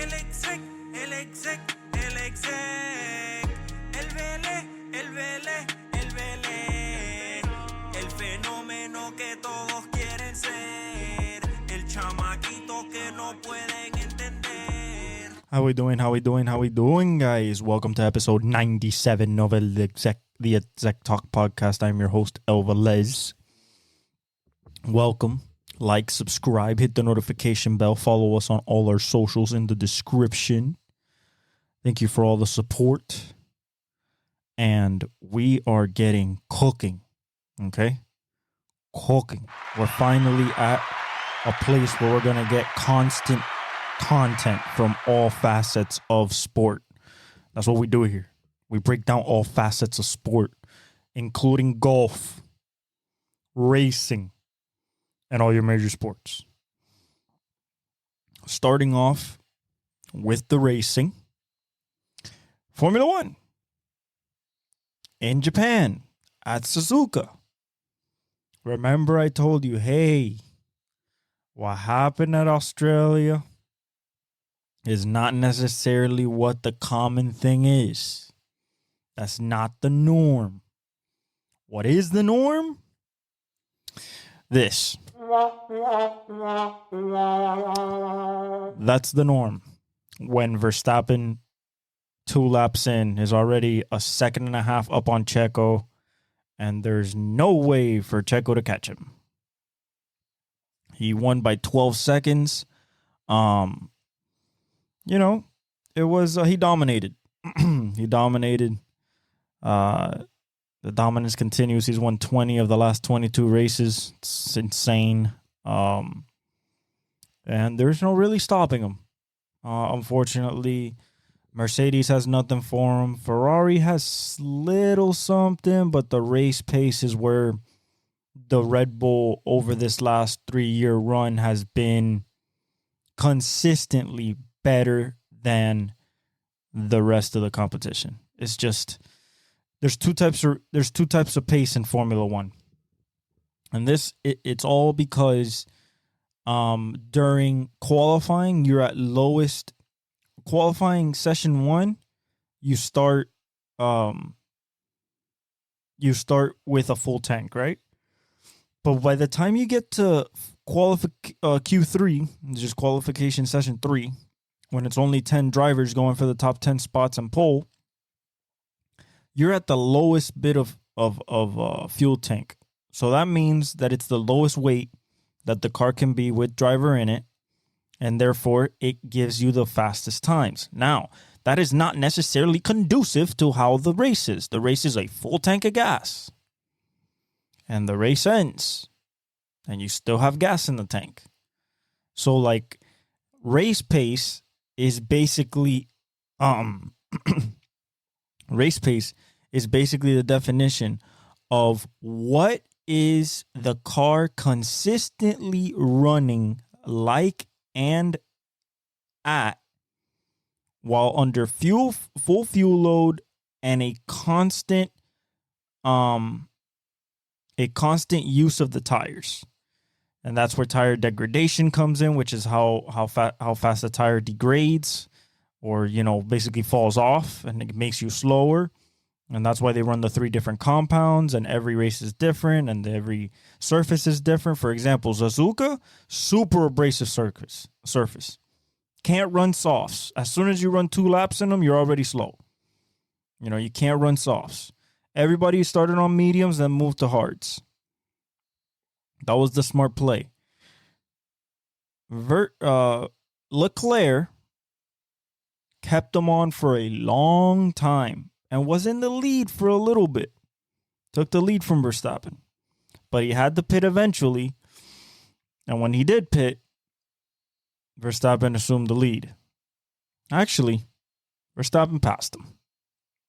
el exec, el vele, el fenómeno que todos quieren ser, el chamaquito que no pueden entender. How we doing, guys? Welcome to episode 97 of the Exec Talk podcast. I'm your host, Elva Les. Welcome. Like, subscribe, hit the notification bell, follow us on all our socials in the description. Thank you for all the support. And we are getting cooking, okay? Cooking. We're finally at a place where we're going to get constant content from all facets of sport. That's what we do here. We break down all facets of sport, including golf, racing, and all your major sports. Starting off with the racing. Formula One. In Japan. At Suzuka. Remember I told you, hey, what happened at Australia is not necessarily what the common thing is. That's not the norm. What is the norm? This. That's the norm. When Verstappen, 2 laps in, is already a second and a half up on Checo, and there's no way for Checo to catch him. He won by 12 seconds. It was he dominated. He dominated. The dominance continues. He's won 20 of the last 22 races. It's insane. And there's no really stopping him. Unfortunately, Mercedes has nothing for him. Ferrari has little something, but the race pace is where the Red Bull over this last 3-year run has been consistently better than the rest of the competition. It's just there's two types of pace in Formula One, and it's all because during qualifying you're at lowest. Qualifying session 1, you start with a full tank, right? But by the time you get to Q3, which is qualification session 3, when it's only 10 drivers going for the top 10 spots and pole, you're at the lowest bit of fuel tank. So that means that it's the lowest weight that the car can be with driver in it, and therefore it gives you the fastest times. Now, that is not necessarily conducive to how the race is. The race is a full tank of gas, and the race ends, and you still have gas in the tank. So, like, race pace is basically race pace is basically the definition of what is the car consistently running like and at while under full fuel load and a constant use of the tires. And that's where tire degradation comes in, which is how fast the tire degrades or, basically falls off, and it makes you slower. And that's why they run the 3 different compounds, and every race is different, and every surface is different. For example, Suzuka, super abrasive surface. Can't run softs. As soon as you run 2 laps in them, you're already slow. You can't run softs. Everybody started on mediums, then moved to hards. That was the smart play. Leclerc kept them on for a long time and was in the lead for a little bit. Took the lead from Verstappen. But he had to pit eventually. And when he did pit, Verstappen assumed the lead. Actually, Verstappen passed him.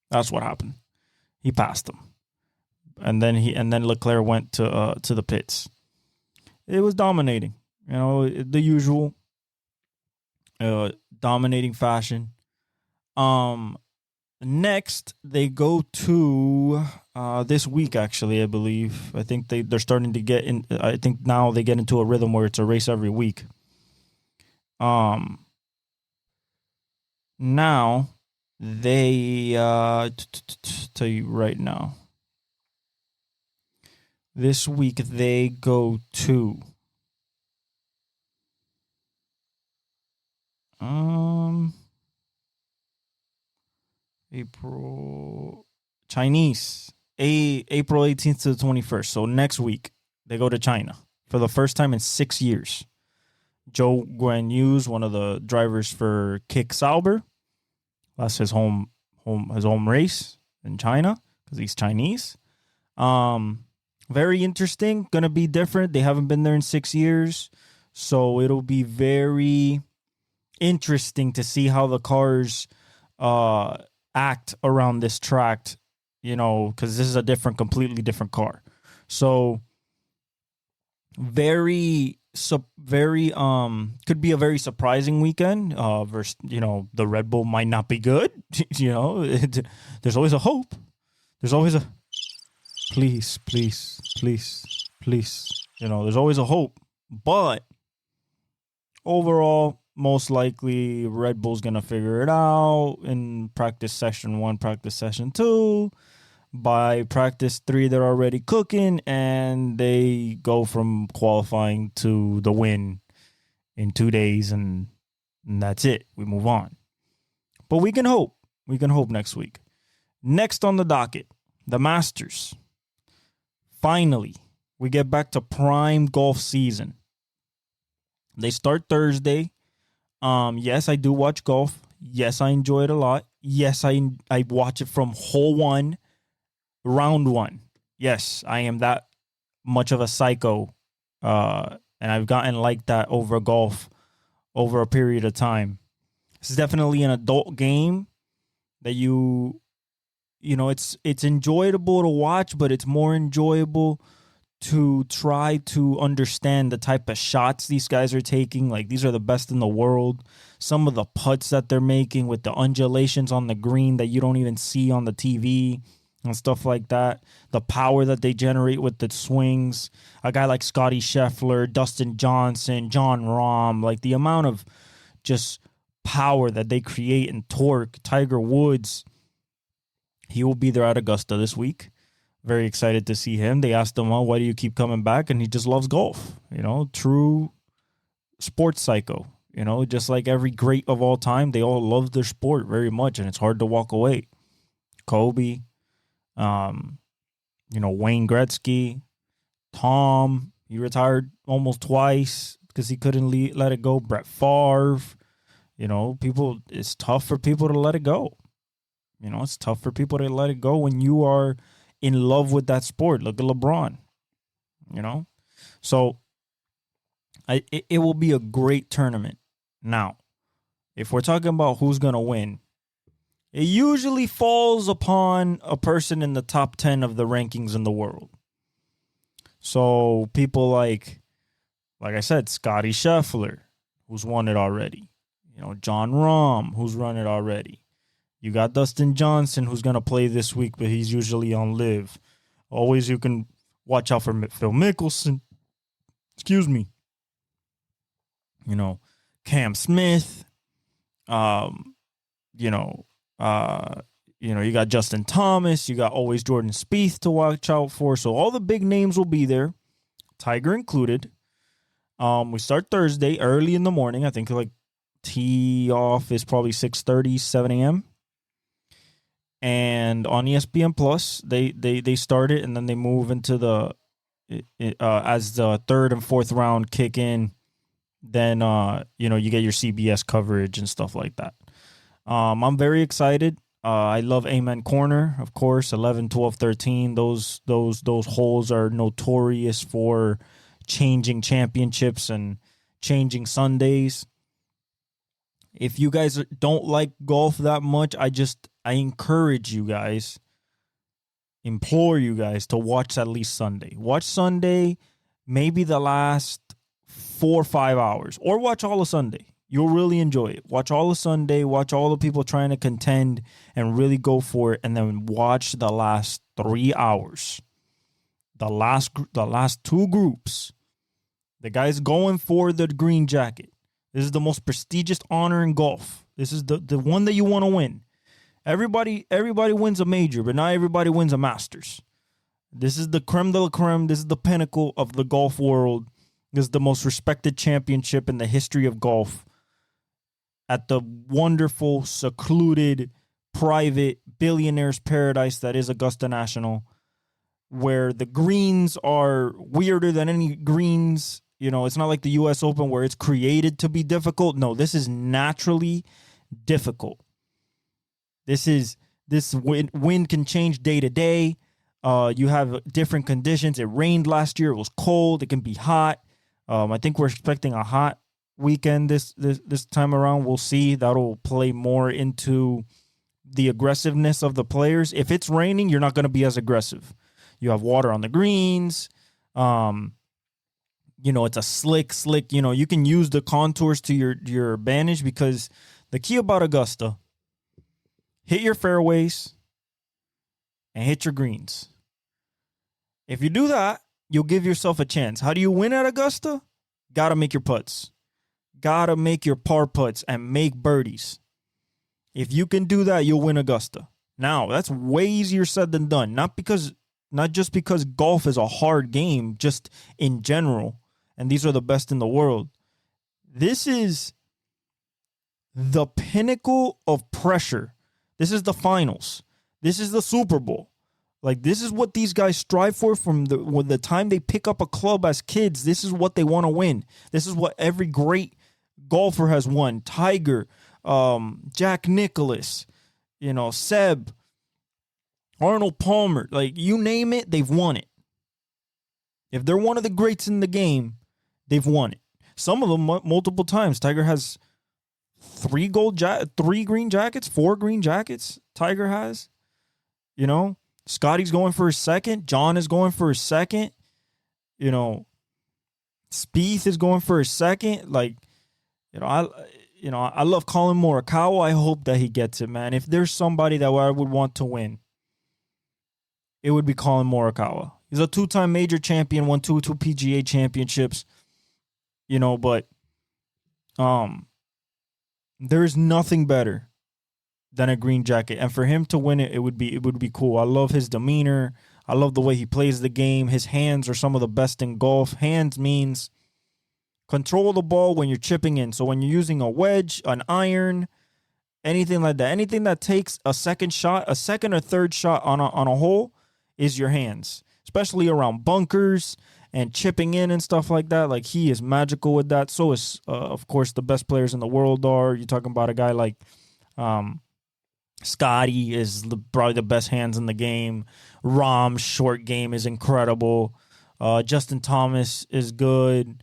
That's what happened. He passed him. And then Leclerc went to the pits. It was dominating. The usual dominating fashion. Next, they go to this week, actually, I believe. I think they're starting to get in. I think now they get into a rhythm where it's a race every week. Now, they tell you right now. This week they go to April Chinese. April 18th to the 21st. So next week they go to China for the first time in 6 years. Joe Guan Yu's one of the drivers for Kick Sauber. That's his home race in China because he's Chinese. Very interesting. Gonna be different. They haven't been there in 6 years, so it'll be very interesting to see how the cars act around this track. You know, because this is a completely different car. So very could be a very surprising weekend. Versus, you know, the Red Bull might not be good. You know, there's always a hope. There's always a please. You know, there's always a hope. But overall, most likely Red Bull's gonna figure it out in practice session 1, practice session 2. By practice 3, they're already cooking, and they go from qualifying to the win in 2 days, and that's it. We move on. But we can hope. We can hope next week. Next on the docket, the Masters. Finally, we get back to prime golf season. They start Thursday. Yes, I do watch golf. Yes, I enjoy it a lot. Yes, I watch it from hole 1. Round 1. Yes, I am that much of a psycho. And I've gotten like that over golf over a period of time. This is definitely an adult game that you know, it's enjoyable to watch, but it's more enjoyable to try to understand the type of shots these guys are taking. Like, these are the best in the world. Some of the putts that they're making with the undulations on the green that you don't even see on the TV. And stuff like that. The power that they generate with the swings. A guy like Scotty Scheffler, Dustin Johnson, John Rahm. Like, the amount of just power that they create and torque. Tiger Woods. He will be there at Augusta this week. Very excited to see him. They asked him, well, why do you keep coming back? And he just loves golf. You know, true sports psycho. You know, just like every great of all time. They all love their sport very much. And it's hard to walk away. Kobe. You know, Wayne Gretzky, Tom, he retired almost twice because he couldn't let it go. Brett Favre, you know, it's tough for people to let it go. You know, it's tough for people to let it go when you are in love with that sport. Look at LeBron, you know. So it will be a great tournament. Now, if we're talking about who's going to win, it usually falls upon a person in the top 10 of the rankings in the world. So people like I said, Scotty Scheffler, who's won it already. You know, John Rahm, who's run it already. You got Dustin Johnson, who's going to play this week, but he's usually on live. Always you can watch out for Phil Mickelson. Excuse me. You know, Cam Smith. You got Justin Thomas. You got always Jordan Spieth to watch out for. So all the big names will be there, Tiger included. We start Thursday early in the morning. I think like tee off is probably 6:30, 7 a.m. And on ESPN Plus, they start it and then they move into as the third and fourth round kick in. Then you get your CBS coverage and stuff like that. I'm very excited. I love Amen Corner, of course, 11, 12, 13. Those holes are notorious for changing championships and changing Sundays. If you guys don't like golf that much, I encourage you guys, implore you guys to watch at least Sunday. Watch Sunday, maybe the last 4 or 5 hours, or watch all of Sunday. You'll really enjoy it. Watch all of Sunday. Watch all the people trying to contend and really go for it. And then watch the last 3 hours. The last 2 groups. The guys going for the green jacket. This is the most prestigious honor in golf. This is the one that you want to win. Everybody wins a major, but not everybody wins a Masters. This is the creme de la creme. This is the pinnacle of the golf world. This is the most respected championship in the history of golf. At the wonderful, secluded, private, billionaire's paradise that is Augusta National, where the greens are weirder than any greens. You know, it's not like the U.S. Open where it's created to be difficult. No, this is naturally difficult. This wind can change day to day. You have different conditions. It rained last year. It was cold. It can be hot. I think we're expecting a hot weekend this time around. We'll see. That'll play more into the aggressiveness of the players. If it's raining, you're not going to be as aggressive. You have water on the greens. It's a slick. You can use the contours to your advantage, because the key about Augusta, hit your fairways and hit your greens. If you do that, you'll give yourself a chance. How do you win at Augusta? Got to make your putts. Got to make your par putts and make birdies. If you can do that, you'll win Augusta. Now, that's way easier said than done. Not just because golf is a hard game, just in general, and these are the best in the world. This is the pinnacle of pressure. This is the finals. This is the Super Bowl. Like, this is what these guys strive for from the time they pick up a club as kids. This is what they want to win. This is what every great golfer has won. Tiger, Jack Nicklaus, Seb, Arnold Palmer. Like, you name it, they've won it. If they're one of the greats in the game, they've won it. Some of them multiple times. Tiger has 3 green jackets, 4 green jackets. Tiger has, Scotty's going for his second. John is going for his second. Spieth is going for his second. Like, I love Colin Morikawa. I hope that he gets it, man. If there's somebody that I would want to win, it would be Colin Morikawa. He's a 2-time major champion, won two PGA championships. But there is nothing better than a green jacket, and for him to win it, it would be cool. I love his demeanor. I love the way he plays the game. His hands are some of the best in golf. Hands means control the ball when you're chipping in. So when you're using a wedge, an iron, anything like that, anything that takes a second or third shot on a hole is your hands, especially around bunkers and chipping in and stuff like that. Like, he is magical with that. So is, of course, the best players in the world are. You're talking about a guy like Scotty is probably the best hands in the game. Rahm's short game is incredible. Justin Thomas is good.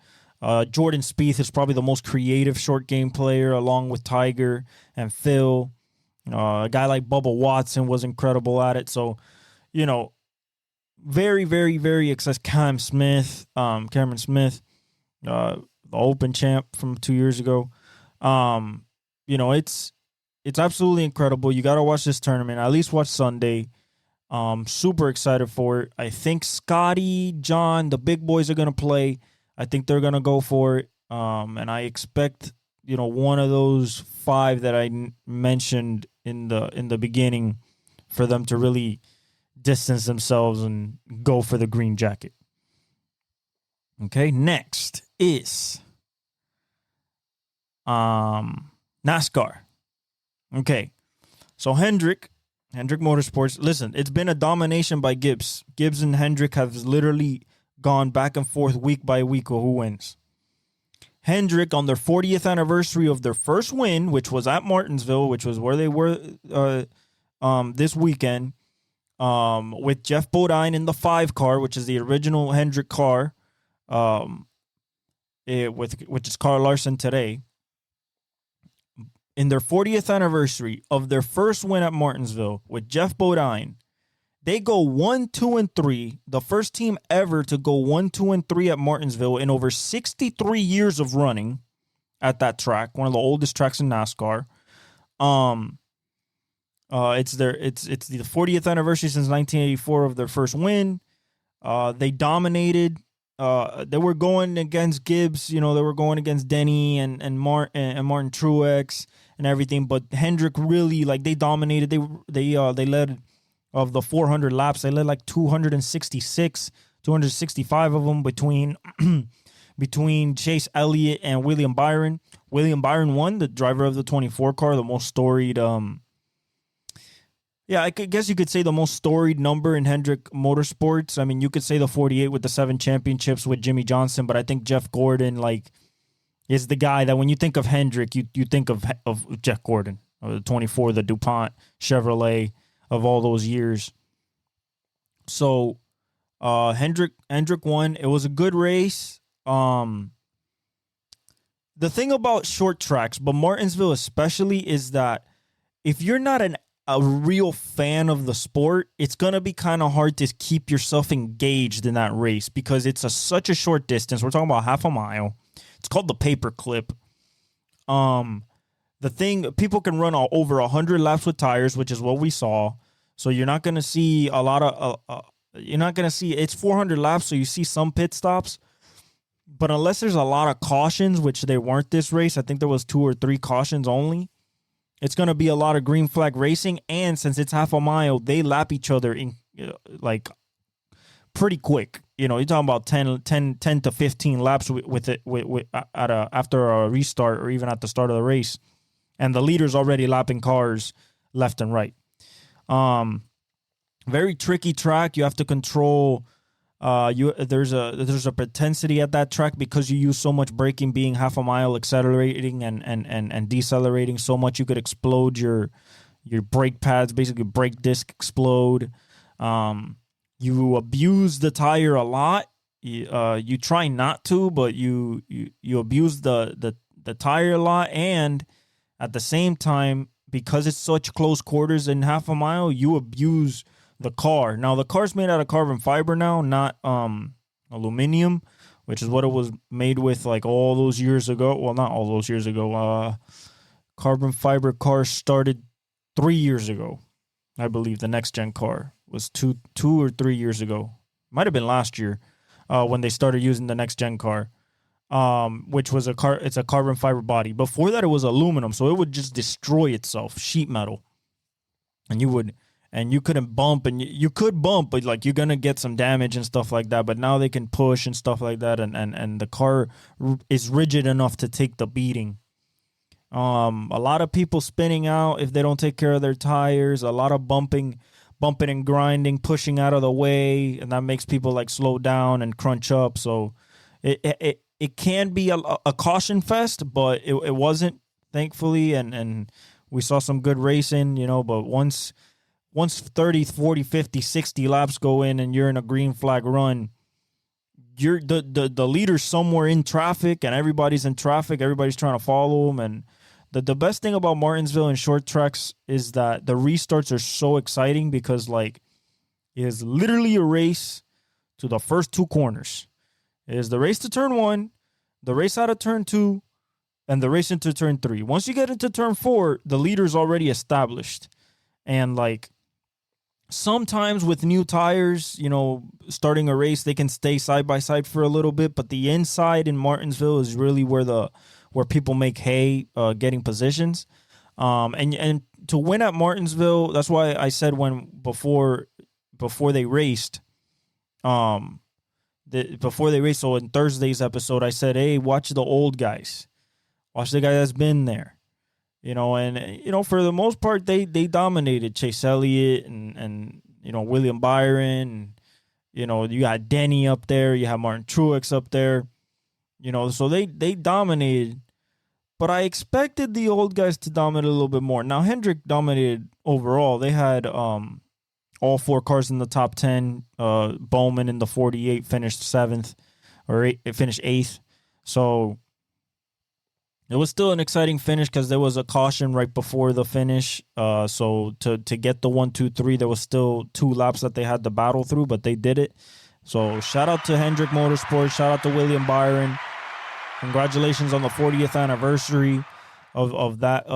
Jordan Spieth is probably the most creative short game player, along with Tiger and Phil. A guy like Bubba Watson was incredible at it. So, very, very, very excited. Cameron Smith, the Open champ from 2 years ago. It's absolutely incredible. You got to watch this tournament. At least watch Sunday. Super excited for it. I think Scotty, John, the big boys are going to play. I think they're going to go for it. And I expect, one of those 5 that I mentioned in the beginning for them to really distance themselves and go for the green jacket. Okay, next is NASCAR. Okay, so Hendrick Motorsports. Listen, it's been a domination by Gibbs. Gibbs and Hendrick have literally gone back and forth week by week of who wins. Hendrick, on their 40th anniversary of their first win, which was at Martinsville, which was where they were this weekend, with Jeff Bodine in the 5 car, which is the original Hendrick car, which is Carl Larson today. In their 40th anniversary of their first win at Martinsville with Jeff Bodine, they go 1, 2, and 3. The first team ever to go 1, 2, and 3 at Martinsville in over 63 years of running at that track, one of the oldest tracks in NASCAR. It's the 40th anniversary since 1984 of their first win. They dominated. They were going against Gibbs. They were going against Denny and Martin Truex and everything. But Hendrick really, like, they dominated. They led of the 400 laps. They led like 266, 265 of them between between Chase Elliott and William Byron. William Byron won, the driver of the 24 car, the most storied. Yeah, I guess you could say the most storied number in Hendrick Motorsports. I mean, you could say the 48 with the 7 championships with Jimmy Johnson, but I think Jeff Gordon, like, is the guy that when you think of Hendrick, you think of Jeff Gordon, or the 24, the DuPont Chevrolet of all those years. So Hendrick won. It was a good race. The thing about short tracks, but Martinsville especially, is that if you're not a real fan of the sport, it's going to be kind of hard to keep yourself engaged in that race because it's such a short distance. We're talking about half a mile. It's called the paperclip. The thing, people can run over 100 laps with tires, which is what we saw. So you're not going to see a lot of, it's 400 laps, so you see some pit stops. But unless there's a lot of cautions, which there weren't this race, I think there was 2 or 3 cautions only. It's going to be a lot of green flag racing, and since it's half a mile, they lap each other in like pretty quick. You're talking about 10 to 15 laps after a restart or even at the start of the race, and the leader's already lapping cars left and right. Very tricky track. You have to control. There's a propensity at that track because you use so much braking, being half a mile, accelerating and decelerating so much, you could explode your brake pads, basically brake disc explode. You abuse the tire a lot. You try not to, but you abuse the tire a lot, and at the same time, because it's such close quarters in half a mile, you abuse the car. Now, the car's made out of carbon fiber now, not aluminum, which is what it was made with like all those years ago. Well, not all those years ago. Carbon fiber cars started 3 years ago. I believe the next gen car was two or 3 years ago. Might have been last year when they started using the next gen car, which was it's a carbon fiber body. Before that, it was aluminum, so it would just destroy itself, sheet metal, and you couldn't bump, and you could bump, but like you're gonna get some damage and stuff like that. But now they can push and stuff like that, and the car is rigid enough to take the beating. A lot of people spinning out if they don't take care of their tires. A lot of bumping and grinding, pushing out of the way, and that makes people like slow down and crunch up. So it can be a caution fest, but it wasn't, thankfully, and we saw some good racing, but once 30, 40, 50, 60 laps go in and you're in a green flag run, you're the leader's somewhere in traffic, and everybody's in traffic. Everybody's trying to follow them. And the best thing about Martinsville and short tracks is that the restarts are so exciting because like it is literally a race to the first 2 corners. It is the race to turn 1, the race out of turn 2, and the race into turn 3. Once you get into turn 4, the leader's already established. And like sometimes with new tires, starting a race, they can stay side by side for a little bit, but the inside in Martinsville is really where people make hay getting positions. And to win at Martinsville, that's why I said before they raced, so in Thursday's episode, I said, hey, watch the old guys. Watch the guy that's been there. For the most part, they dominated Chase Elliott and William Byron. And, you got Denny up there. You have Martin Truex up there. So they dominated. But I expected the old guys to dominate a little bit more. Now, Hendrick dominated overall. They had all 4 cars in the top 10. Bowman in the 48 finished 7th, or finished 8th. So it was still an exciting finish because there was a caution right before the finish. So to get the 1, 2, 3, there was still 2 laps that they had to battle through, but they did it. So shout out to Hendrick Motorsports. Shout out to William Byron. Congratulations on the 40th anniversary of that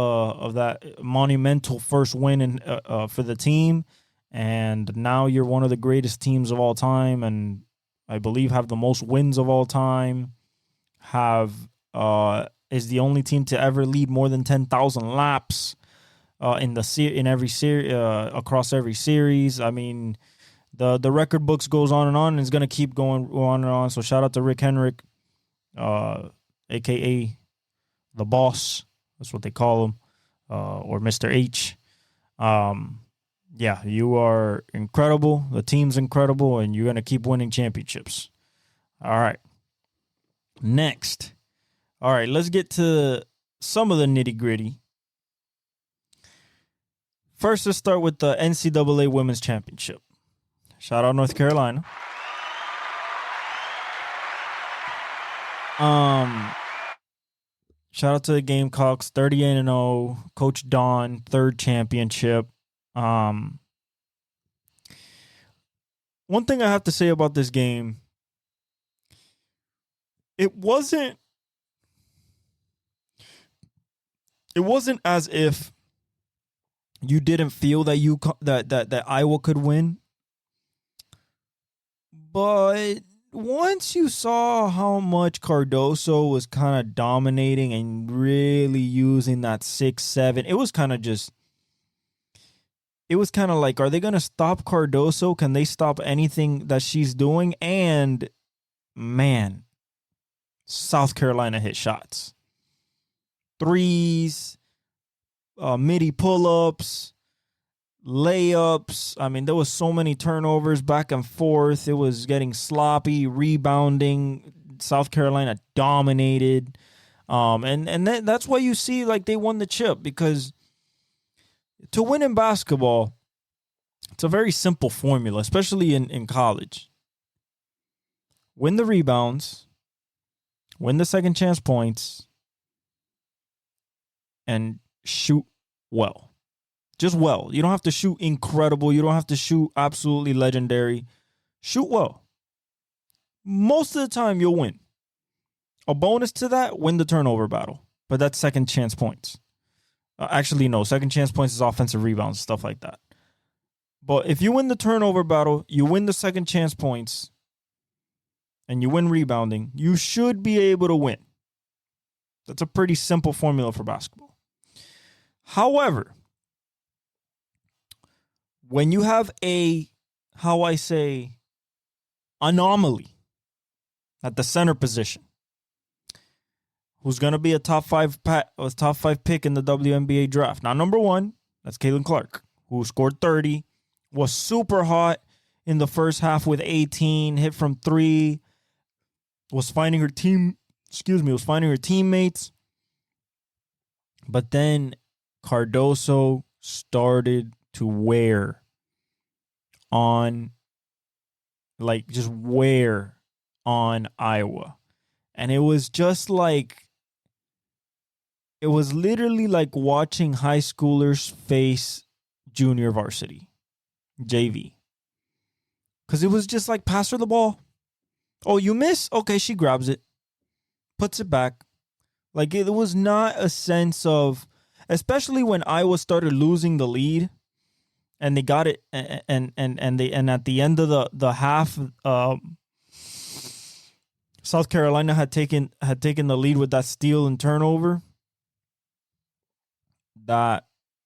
monumental first win for the team. And now you're one of the greatest teams of all time, and I believe have the most wins of all time. Have is the only team to ever lead more than 10,000 laps in every series across every series. I mean, the record books goes on and it's gonna keep going on and on. So shout out to Rick Henrik, aka the boss. That's what they call him, or Mr. H. Yeah, you are incredible. The team's incredible, and you're gonna keep winning championships. All right. Next. All right, let's get to some of the nitty gritty. First, let's start with the NCAA Women's Championship. Shout out North Carolina. Shout out to the Gamecocks, 38-0. Coach Don, third championship. One thing I have to say about this game, it wasn't as if you didn't feel that that Iowa could win. But once you saw how much Cardoso was kind of dominating and really using that 6-7, it was kind of like, are they going to stop Cardoso? Can they stop anything that she's doing? And, man, South Carolina hit shots. Threes, midi pull-ups, layups. I mean, there was so many turnovers back and forth. It was getting sloppy, rebounding. South Carolina dominated. And that's why you see, like, they won the chip, because to win in basketball, it's a very simple formula, especially in college. Win the rebounds, win the second chance points, and shoot well. Just well. You don't have to shoot incredible. You don't have to shoot absolutely legendary. Shoot well. Most of the time, you'll win. A bonus to that, win the turnover battle. But that's second chance points. Actually, no. Second chance points is offensive rebounds, stuff like that. But if you win the turnover battle, you win the second chance points, and you win rebounding, you should be able to win. That's a pretty simple formula for basketball. However, when you have anomaly at the center position, who's going to be a top five pick in the WNBA draft. Now, number one, that's Caitlin Clark, who scored 30, was super hot in the first half with 18, hit from three, was finding her teammates. But then Cardoso started to wear on Iowa. And it was just like, it was literally like watching high schoolers face junior varsity, JV. Because it was just like, pass her the ball. Oh, you miss? Okay, she grabs it, puts it back. Like, it was not a sense of, especially when Iowa started losing the lead, and they got it, and at the end of the half, South Carolina had taken the lead with that steal and turnover. That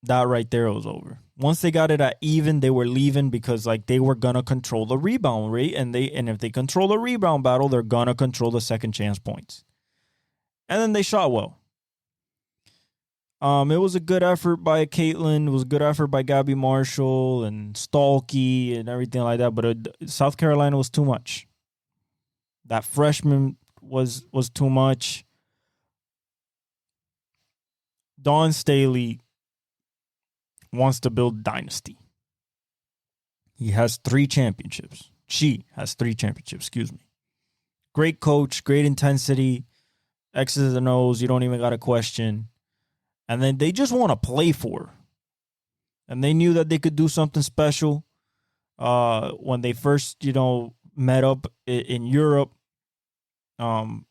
right there was over. Once they got it at even, they were leaving, because like they were gonna control the rebound rate, and if they control the rebound battle, they're gonna control the second chance points. And then they shot well. It was a good effort by Caitlin. It was a good effort by Gabby Marshall and Stalky and everything like that. But South Carolina was too much. That freshman was too much. Dawn Staley wants to build dynasty. He has 3 championships. She has 3 championships, excuse me. Great coach, great intensity, X's and O's, you don't even got a question. And then they just want to play for her. And they knew that they could do something special when they first, met up in Europe. At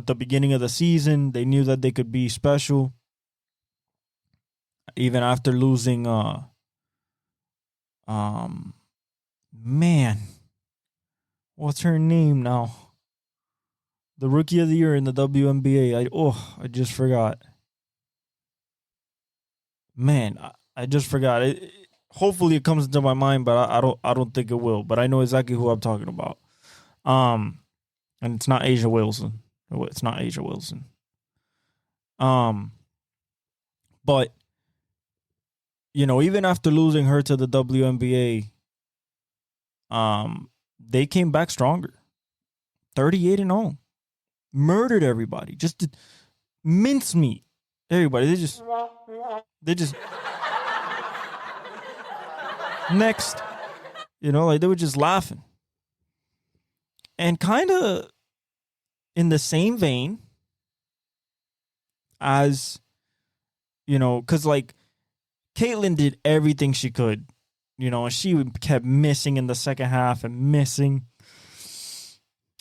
the beginning of the season, they knew that they could be special. Even after losing, man, what's her name now? The rookie of the year in the WNBA. I just forgot. Man, I just forgot. Hopefully it comes into my mind, but I don't think it will. But I know exactly who I'm talking about. And it's not Asia Wilson. It's not Asia Wilson. But even after losing her to the WNBA, they came back stronger. 38-0. Murdered everybody. Just did mincemeat. Everybody. They just next. Like they were just laughing. And kind of in the same vein as, because like Caitlyn did everything she could, and she kept missing in the second half and missing.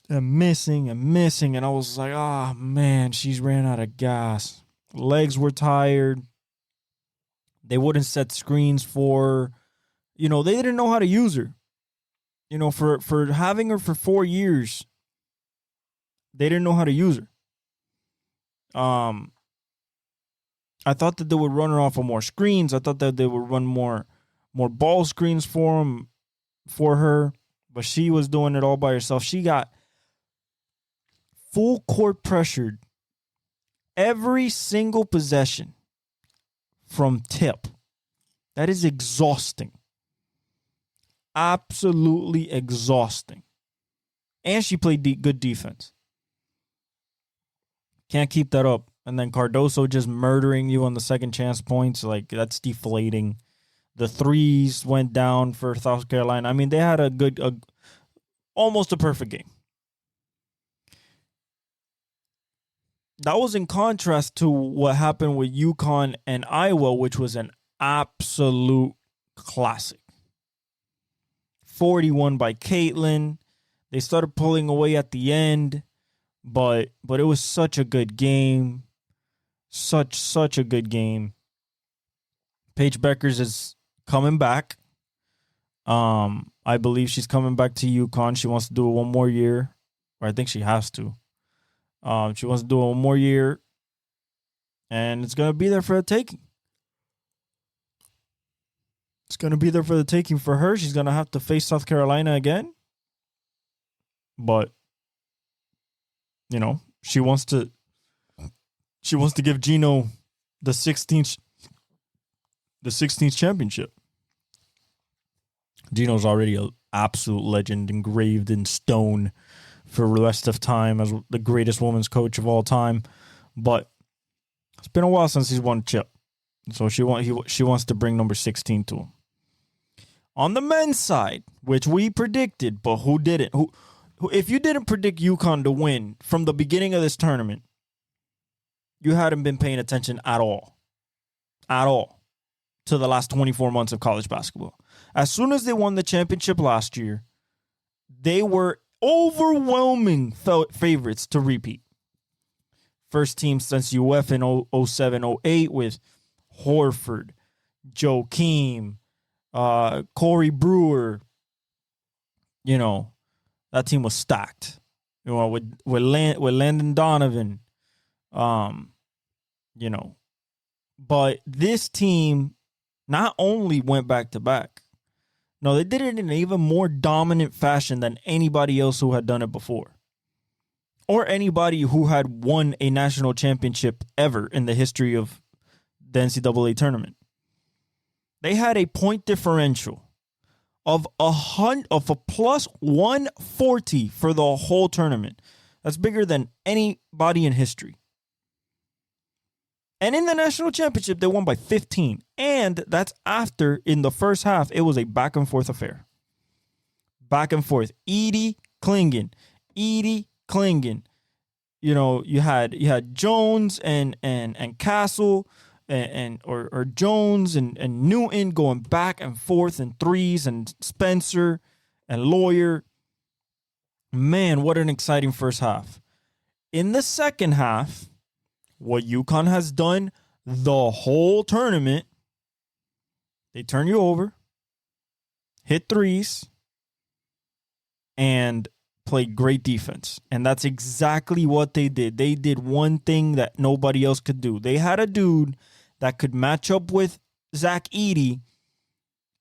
And I was like, oh, man, she's ran out of gas. Legs were tired. They wouldn't set screens for her. They didn't know how to use her. For having her for 4 years, they didn't know how to use her. I thought that they would run her off of more screens. I thought that they would run more ball screens for her. But she was doing it all by herself. She got full court pressured every single possession from tip. That is exhausting. Absolutely exhausting. And she played good defense. Can't keep that up. And then Cardoso just murdering you on the second chance points. Like, that's deflating. The threes went down for South Carolina. I mean, they had almost a perfect game. That was in contrast to what happened with UConn and Iowa, which was an absolute classic. 41 by Caitlyn. They started pulling away at the end, but it was such a good game. Such a good game. Paige Beckers is coming back. I believe she's coming back to UConn. She wants to do it one more year, or I think she has to. She wants to do it one more year, and it's going to be there for the taking. It's going to be there for the taking for her. She's going to have to face South Carolina again. But, she wants to give Gino the 16th championship. Gino's already an absolute legend, engraved in stone for the rest of time as the greatest women's coach of all time. But it's been a while since he's won a chip. So she wants to bring number 16 to him. On the men's side, which we predicted, but who didn't? Who if you didn't predict UConn to win from the beginning of this tournament, you hadn't been paying attention at all to the last 24 months of college basketball. As soon as they won the championship last year, they were overwhelming favorites to repeat. First team since UF in 07-08 with Horford, Joakim, Corey Brewer. That team was stacked. With Landon Donovan. But this team not only went back to back. No, they did it in an even more dominant fashion than anybody else who had done it before. Or anybody who had won a national championship ever in the history of the NCAA tournament. They had a point differential of a plus 140 for the whole tournament. That's bigger than anybody in history. And in the national championship, they won by 15. And that's after, in the first half, it was a back-and-forth affair. Back and forth. Edie Klingon. You had Jones and Castle or Jones and Newton going back and forth in threes, and Spencer and Lawyer. Man, what an exciting first half. In the second half, what UConn has done the whole tournament, they turn you over, hit threes, and played great defense. And that's exactly what they did. They did one thing that nobody else could do. They had a dude that could match up with Zach Edey,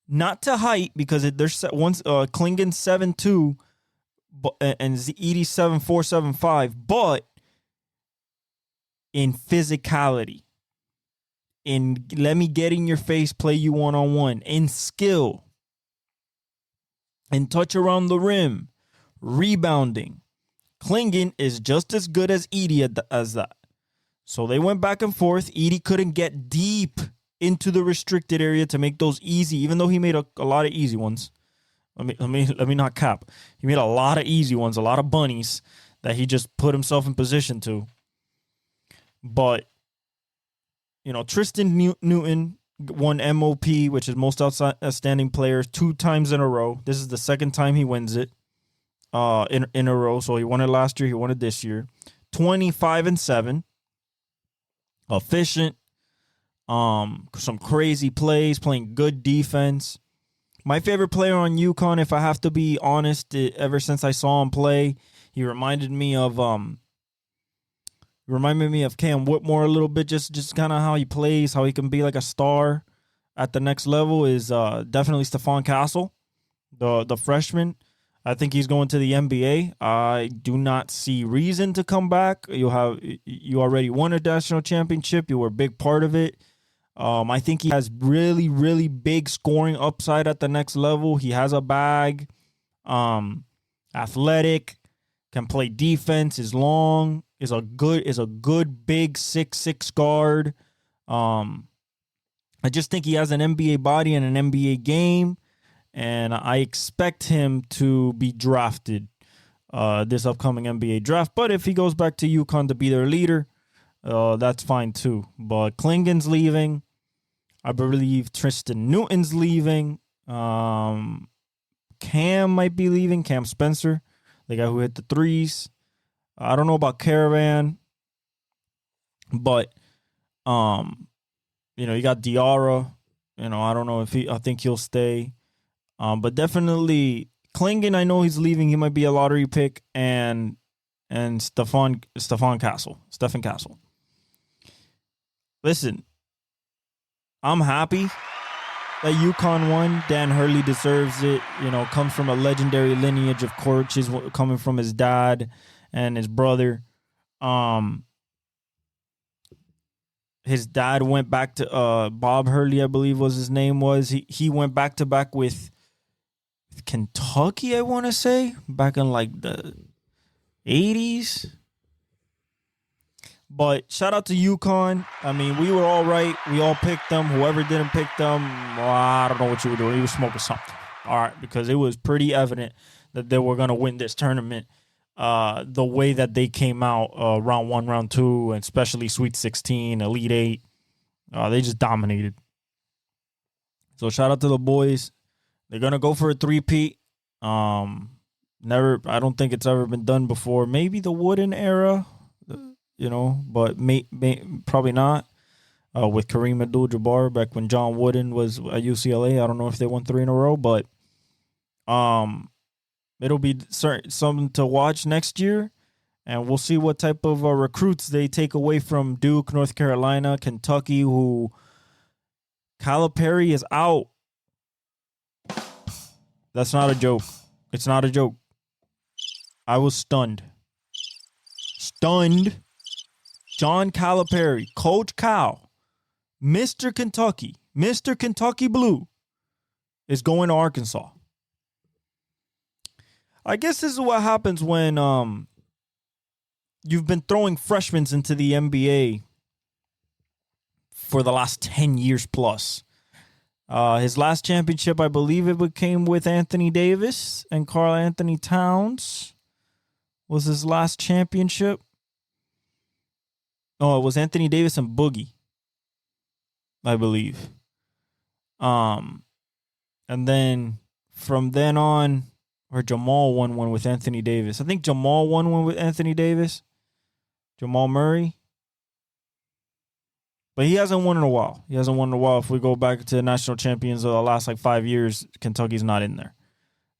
not to height, because there's once Klingon 7'2", and Edey 7'4", 7'5", but in physicality, in let me get in your face, play you one-on-one, in skill, in touch around the rim, rebounding. Klingon is just as good as Edey as that. So they went back and forth. Edey couldn't get deep into the restricted area to make those easy, even though he made a lot of easy ones. Let me not cap. He made a lot of easy ones, a lot of bunnies that he just put himself in position to. But, Tristan Newton won MOP, which is most outstanding player, 2 times in a row. This is the second time he wins it in a row. So he won it last year. He won it this year. 25-7. Efficient. Some crazy plays, playing good defense. My favorite player on UConn, if I have to be honest, ever since I saw him play, he reminded me of Cam Whitmore a little bit, just kind of how he plays, how he can be like a star at the next level, is definitely Stephon Castle, the freshman. I think he's going to the NBA. I do not see reason to come back. You already won a national championship. You were a big part of it. I think he has really, really big scoring upside at the next level. He has a bag, athletic, can play defense, is long, is a good big 6'6" guard. I just think he has an NBA body and an NBA game, and I expect him to be drafted this upcoming NBA draft. But if he goes back to UConn to be their leader, that's fine too. But Klingon's leaving. I believe Tristan Newton's leaving. Cam might be leaving. Cam Spencer, the guy who hit the threes. I don't know about Caravan, but you got Diarra. I don't know if I think he'll stay. But definitely Klingon, I know he's leaving. He might be a lottery pick, and Stephen Castle. Listen, I'm happy that UConn won. Dan Hurley deserves it. Comes from a legendary lineage of coaches, coming from his dad and his brother. His dad went back to Bob Hurley, I believe was his name was. He went back to back with Kentucky, I want to say, back in like the 80s. But shout out to UConn. I mean, we were all right. We all picked them. Whoever didn't pick them, I don't know what you were doing. You were smoking something. All right, because it was pretty evident that they were going to win this tournament the way that they came out round 1, round 2, and especially Sweet 16, Elite 8. They just dominated. So shout out to the boys. They're going to go for a three-peat. I don't think it's ever been done before. Maybe the Wooden era, but probably not. With Kareem Abdul-Jabbar back when John Wooden was at UCLA. I don't know if they won 3 in a row, but it'll be something to watch next year, and we'll see what type of recruits they take away from Duke, North Carolina, Kentucky, who Calipari is out. That's not a joke. It's not a joke. I was stunned. John Calipari, Coach Cal, Mr. Kentucky Blue, is going to Arkansas. I guess this is what happens when you've been throwing freshmen into the NBA for the last 10 years plus. His last championship, I believe it came with Anthony Davis and Karl Anthony Towns. Was his last championship? Oh, it was Anthony Davis and Boogie, I believe. And then from then on, or Jamal won one with Anthony Davis. I think Jamal won one with Anthony Davis. Jamal Murray. But he hasn't won in a while. If we go back to the national champions of the last 5 years, Kentucky's not in there.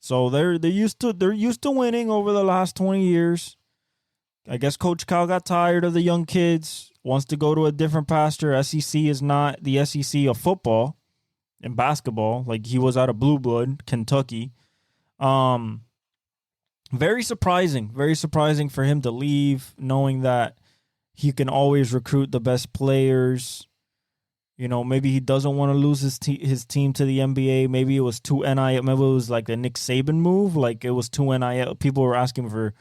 So they're used to winning over the last 20 years. I guess Coach Cal got tired of the young kids, wants to go to a different pasture. SEC is not the SEC of football and basketball, like he was out of Blue Blood, Kentucky. Very surprising for him to leave, knowing that he can always recruit the best players. You know, maybe he doesn't want to lose his team to the NBA. Maybe it was too NIL. Maybe it was like a Nick Saban move. Like it was too NIL. People were asking for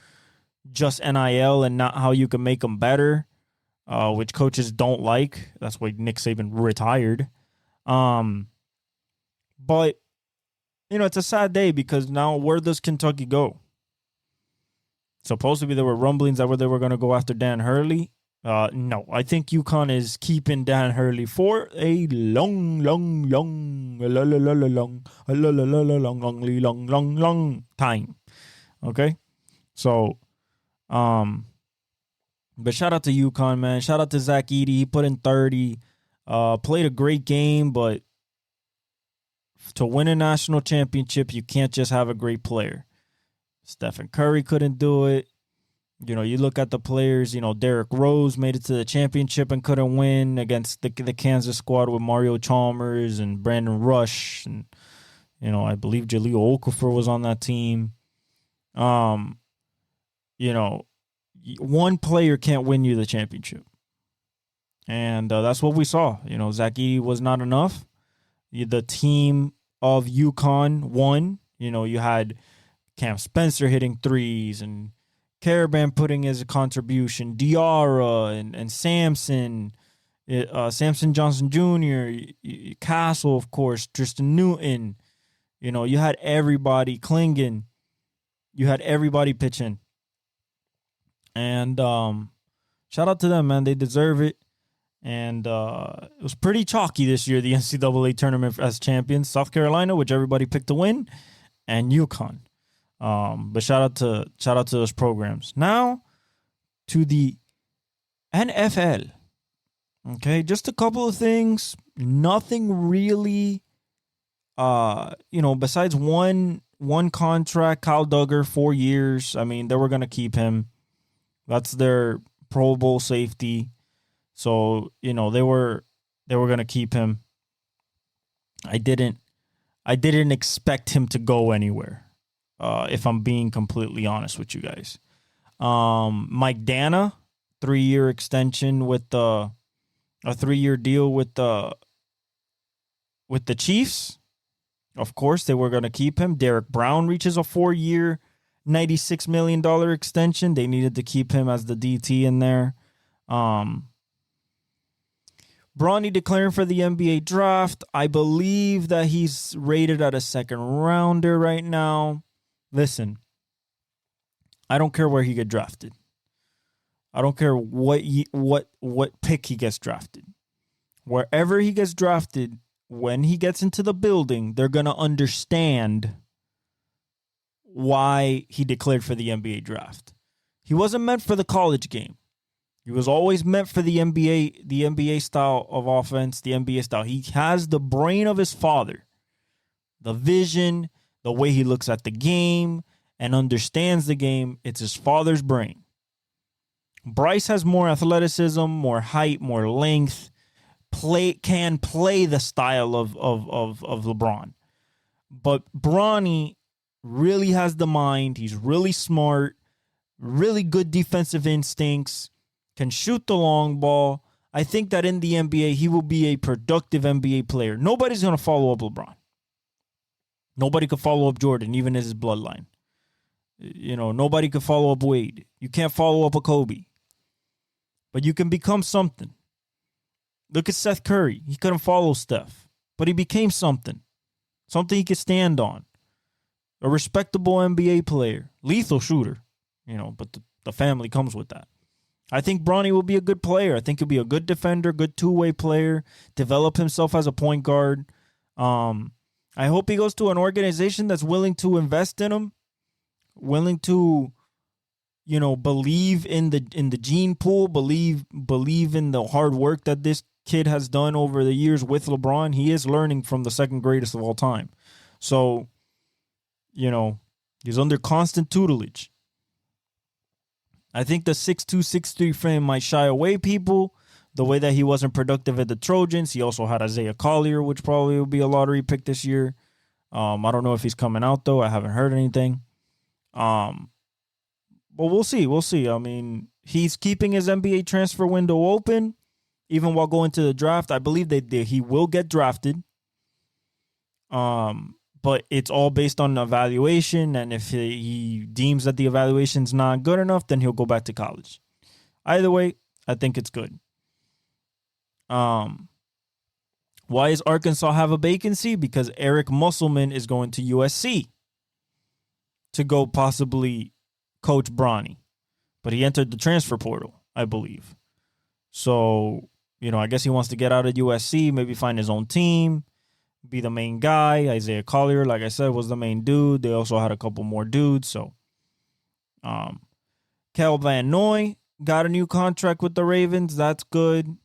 just NIL and not how you can make them better, which coaches don't like. That's why Nick Saban retired. But, you know, it's a sad day because now where does Kentucky go? Supposedly there were rumblings that they were going to go after Dan Hurley. No, I think UConn is keeping Dan Hurley for a long time. Okay? So, but shout out to UConn, man. Shout out to Zach Edey. He put in 30. Played a great game, but to win a national championship, you can't just have a great player. Stephen Curry couldn't do it. You know, you look at the players, you know, Derrick Rose made it to the championship and couldn't win against the Kansas squad with Mario Chalmers and Brandon Rush. And, you know, I believe Jahlil Okafor was on that team. You know, one player can't win you the championship. And that's what we saw. You know, Zach Edey was not enough. The team of UConn won. You know, you had Cam Spencer hitting threes and Caravan putting his contribution, Diarra and Samson, Samson Johnson Jr., Castle, of course, Tristan Newton. You know, you had everybody clinging. You had everybody pitching. And shout out to them, man. They deserve it. And it was pretty chalky this year, the NCAA tournament as champions. South Carolina, which everybody picked to win, and UConn. But shout out to those programs. Now to the NFL. Okay, just a couple of things. Nothing really. You know, besides one contract, Kyle Duggar, 4 years. I mean, they were gonna keep him. That's their Pro Bowl safety. So, you know, they were gonna keep him. I didn't expect him to go anywhere. If I'm being completely honest with you guys. Mike Dana, 3-year extension with a 3-year deal with the Chiefs. Of course, they were going to keep him. Derek Brown reaches a 4-year, $96 million extension. They needed to keep him as the DT in there. Bronny declaring for the NBA draft. I believe that he's rated at a second rounder right now. Listen, I don't care where he gets drafted. I don't care what pick he gets drafted. Wherever he gets drafted, when he gets into the building, they're going to understand why he declared for the NBA draft. He wasn't meant for the college game. He was always meant for the NBA style of offense, the NBA style. He has the brain of his father, the vision, the way he looks at the game and understands the game. It's his father's brain. Bryce has more athleticism, more height, more length, can play the style of LeBron. But Bronny really has the mind. He's really smart, really good defensive instincts, can shoot the long ball. I think that in the NBA, he will be a productive NBA player. Nobody's going to follow up LeBron. Nobody could follow up Jordan, even as his bloodline. You know, nobody could follow up Wade. You can't follow up a Kobe. But you can become something. Look at Seth Curry. He couldn't follow Steph, but he became something. Something he could stand on. A respectable NBA player. Lethal shooter. You know, but the family comes with that. I think Bronny will be a good player. I think he'll be a good defender, good two-way player, develop himself as a point guard. I hope he goes to an organization that's willing to invest in him, willing to, you know, believe in the gene pool, believe in the hard work that this kid has done over the years with LeBron. He is learning from the second greatest of all time. So, he's under constant tutelage. I think the 6'2", 6'3" frame might shy away people. The way that he wasn't productive at the Trojans. He also had Isaiah Collier, which probably will be a lottery pick this year. I don't know if he's coming out, though. I haven't heard anything. But we'll see. We'll see. I mean, he's keeping his NBA transfer window open, even while going to the draft. I believe that he will get drafted. But it's all based on evaluation, and if he deems that the evaluation's not good enough, then he'll go back to college. Either way, I think it's good. Why does Arkansas have a vacancy? Because Eric Musselman is going to USC to go possibly coach Bronny. But he entered the transfer portal, I believe. So, I guess he wants to get out of USC, maybe find his own team, be the main guy. Isaiah Collier, like I said, was the main dude. They also had a couple more dudes. So, Kel Van Noy got a new contract with the Ravens. That's good.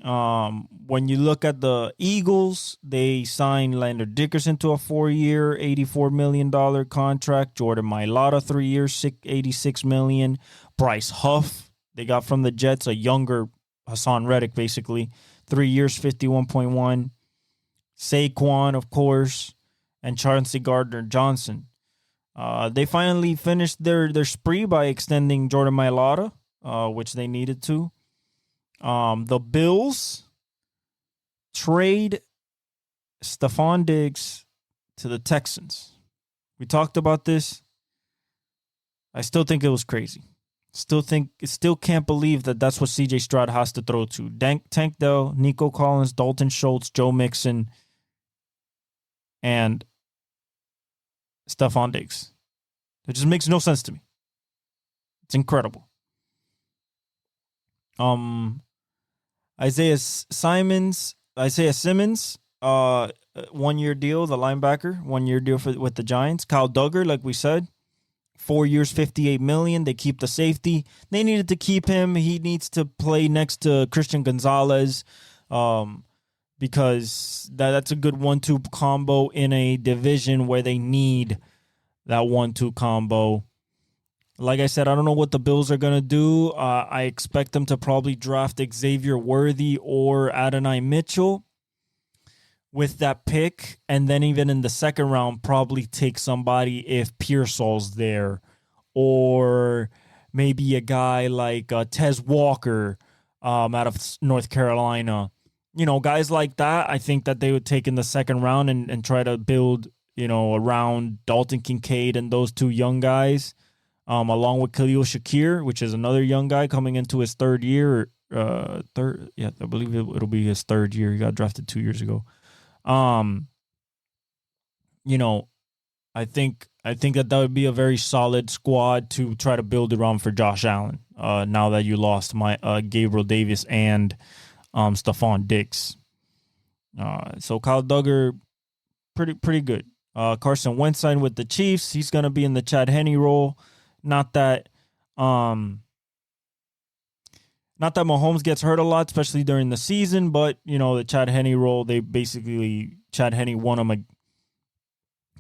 When you look at the Eagles, they signed Lander Dickerson to a 4-year, $84 million contract. Jordan Mailata, 3 years, $86 million. Bryce Huff, they got from the Jets, a younger Hassan Reddick, basically. 3 years, $51.1. Saquon, of course, and Chauncey Gardner-Johnson. They finally finished their spree by extending Jordan Mailata, which they needed to. The Bills trade Stephon Diggs to the Texans. We talked about this. I still think it was crazy. Still can't believe that that's what C.J. Stroud has to throw to. Tank Dell, Nico Collins, Dalton Schultz, Joe Mixon, and Stephon Diggs. It just makes no sense to me. It's incredible. Isaiah Simmons, 1-year deal, the linebacker, 1-year deal with the Giants. Kyle Duggar, like we said, 4 years, $58 million. They keep the safety. They needed to keep him. He needs to play next to Christian Gonzalez, because that's a good 1-2 combo in a division where they need that 1-2 combo. Like I said, I don't know what the Bills are going to do. I expect them to probably draft Xavier Worthy or Adonai Mitchell with that pick. And then even in the second round, probably take somebody if Pearsall's there. Or maybe a guy like Tez Walker out of North Carolina. Guys like that, I think that they would take in the second round and try to build, around Dalton Kincaid and those two young guys. Along with Khalil Shakir, which is another young guy coming into his third year. I believe it'll be his third year. He got drafted 2 years ago. I think that would be a very solid squad to try to build around for Josh Allen. Now that you lost Gabriel Davis and Stephon Diggs. So Kyle Duggar, pretty good. Carson Wentz signed with the Chiefs. He's going to be in the Chad Henne role. Not that Mahomes gets hurt a lot, especially during the season, but the Chad Henne role, Chad Henne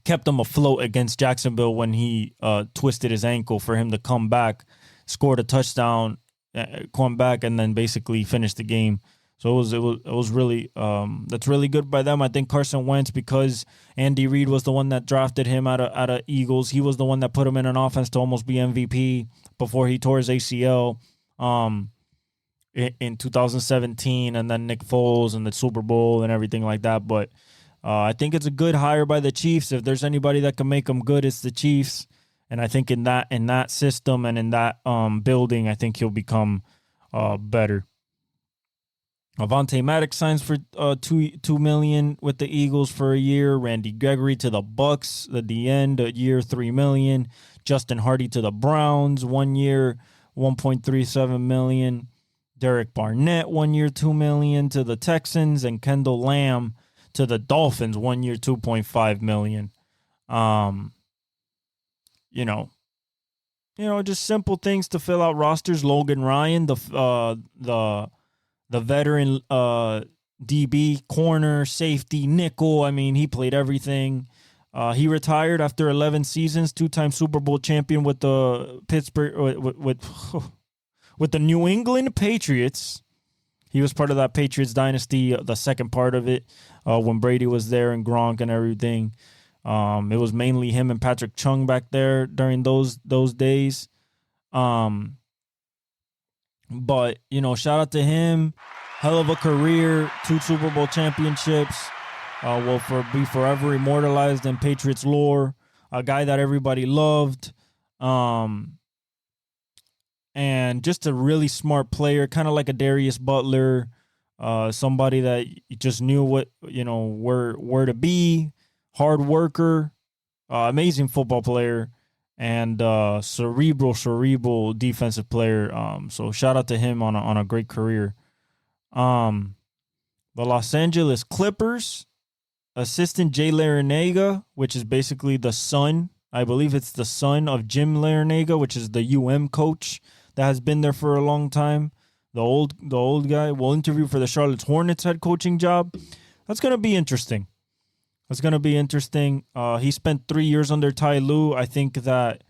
kept him afloat against Jacksonville when he twisted his ankle for him to come back, scored a touchdown, come back, and then basically finished the game. So it was really that's really good by them. I think Carson Wentz, because Andy Reid was the one that drafted him out of Eagles. He was the one that put him in an offense to almost be MVP before he tore his ACL in 2017, and then Nick Foles and the Super Bowl and everything like that. But I think it's a good hire by the Chiefs. If there's anybody that can make them good, it's the Chiefs. And I think in that system and in that building, I think he'll become better. Avonte Maddox signs for $2 million with the Eagles for a year. Randy Gregory to the Bucks at the end, a year, $3 million. Justin Hardy to the Browns, 1 year, $1.37 million. Derek Barnett, 1 year, $2 million to the Texans, and Kendall Lamb to the Dolphins, 1 year, $2.5 million. Just simple things to fill out rosters. Logan Ryan, the veteran DB, corner, safety, nickel. I mean, he played everything. He retired after 11 seasons, 2-time Super Bowl champion with the with the New England Patriots. He was part of that Patriots dynasty, the second part of it, when Brady was there and Gronk and everything. It was mainly him and Patrick Chung back there during those days. But, shout out to him. Hell of a career, 2 Super Bowl championships. Will be forever immortalized in Patriots lore. A guy that everybody loved. And just a really smart player, kind of like a Darius Butler. Somebody that just knew where to be. Hard worker. Amazing football player. And cerebral defensive player. So shout out to him on a great career. The Los Angeles Clippers assistant Jay Larranaga, which is basically the son. I believe it's the son of Jim Larranaga, which is the coach that has been there for a long time. The old guy will interview for the Charlotte Hornets head coaching job. That's gonna be interesting. He spent 3 years under Ty Lue. I think that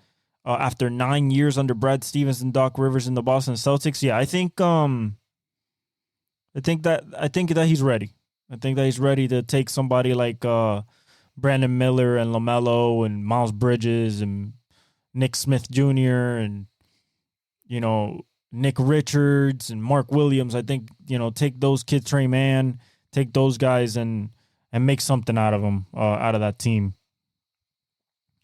after 9 years under Brad Stevens and Doc Rivers in the Boston Celtics, I think that he's ready. I think that he's ready to take somebody like Brandon Miller and LaMelo and Miles Bridges and Nick Smith Jr. and Nick Richards and Mark Williams. I think take those kids, Trey Mann, take those guys and make something out of them, out of that team.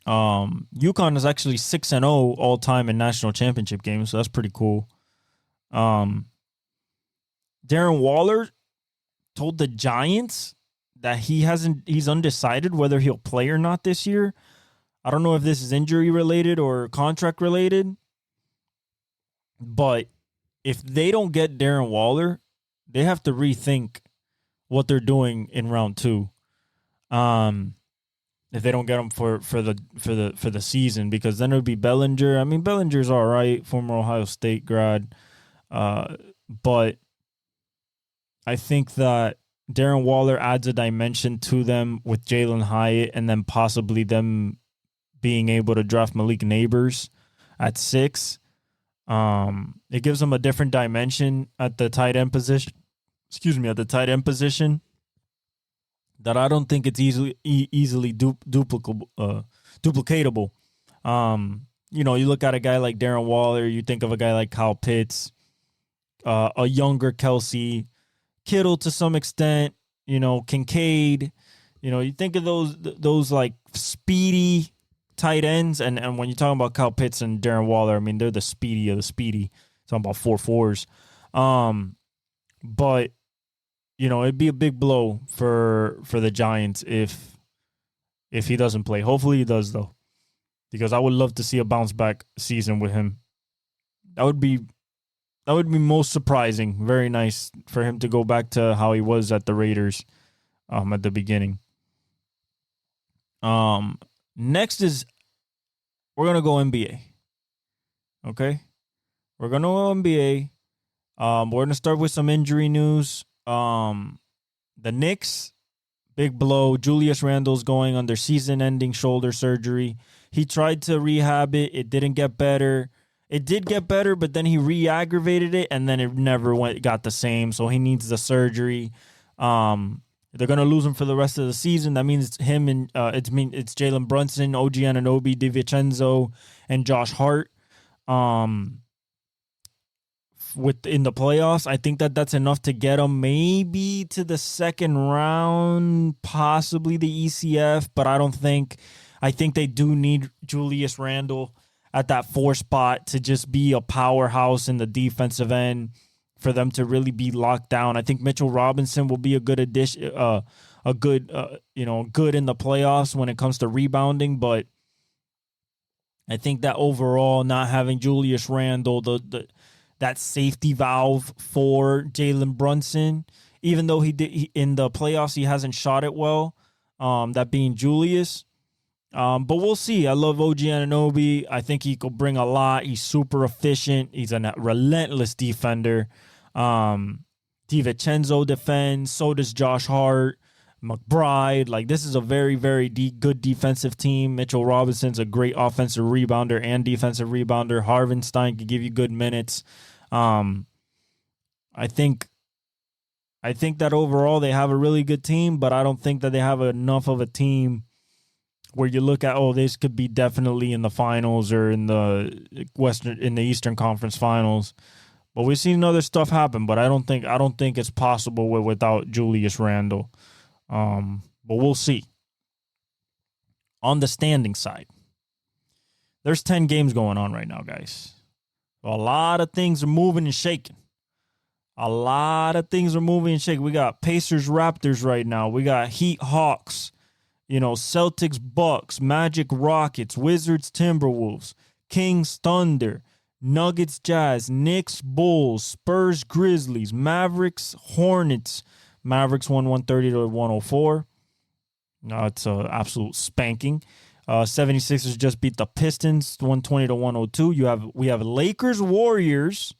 UConn is actually 6-0 all time in national championship games, so that's pretty cool. Darren Waller told the Giants that he's undecided whether he'll play or not this year. I don't know if this is injury related or contract related, but if they don't get Darren Waller, they have to rethink what they're doing in round 2. If they don't get him for the season, because then it would be Bellinger. I mean, Bellinger's all right, former Ohio State grad, but I think that Darren Waller adds a dimension to them with Jalen Hyatt, and then possibly them being able to draft Malik Neighbors at 6. It gives them a different dimension at the tight end position. That I don't think it's easily duplicatable. You look at a guy like Darren Waller, you think of a guy like Kyle Pitts, a younger Kelsey, Kittle to some extent, Kincaid. You think of those like speedy tight ends, and when you're talking about Kyle Pitts and Darren Waller, I mean they're the speedy of the speedy. Talking about 4.4s. But it'd be a big blow for the Giants if he doesn't play. Hopefully he does though, because I would love to see a bounce back season with him. That would be most surprising. Very nice for him to go back to how he was at the Raiders at the beginning. Next is we're gonna go NBA. Okay, we're gonna go NBA. We're gonna start with some injury news. The Knicks, big blow. Julius Randle's going under season-ending shoulder surgery. He tried to rehab it. It didn't get better. It did get better, but then he re-aggravated it, and then it never got the same. So he needs the surgery. They're gonna lose him for the rest of the season. That means it's him and it's Jalen Brunson, OG Anunoby, DiVincenzo, and Josh Hart. In the playoffs, I think that's enough to get them maybe to the second round, possibly the ECF, but I think they do need Julius Randle at that 4 spot to just be a powerhouse in the defensive end for them to really be locked down. I think Mitchell Robinson will be a good addition, good in the playoffs when it comes to rebounding, but I think that overall not having Julius Randle, that safety valve for Jalen Brunson, even though in the playoffs he hasn't shot it well, that being Julius. But we'll see. I love OG Anunoby. I think he could bring a lot. He's super efficient. He's a relentless defender. DiVincenzo defends. So does Josh Hart. McBride. Like, this is a very, very good defensive team. Mitchell Robinson's a great offensive rebounder and defensive rebounder. Harvenstein can give you good minutes. I think that overall they have a really good team, but I don't think that they have enough of a team where you look at, oh, this could be definitely in the finals or in the Eastern Conference Finals. But we've seen other stuff happen, but I don't think it's possible without Julius Randle. But we'll see. On the standing side, there's 10 games going on right now, guys. A lot of things are moving and shaking. We got Pacers, Raptors right now. We got Heat, Hawks. Celtics, Bucks, Magic, Rockets, Wizards, Timberwolves, Kings, Thunder, Nuggets, Jazz, Knicks, Bulls, Spurs, Grizzlies, Mavericks, Hornets. Mavericks won 130-104. No, it's an absolute spanking. 76ers just beat the Pistons 120-102. We have Lakers, Warriors,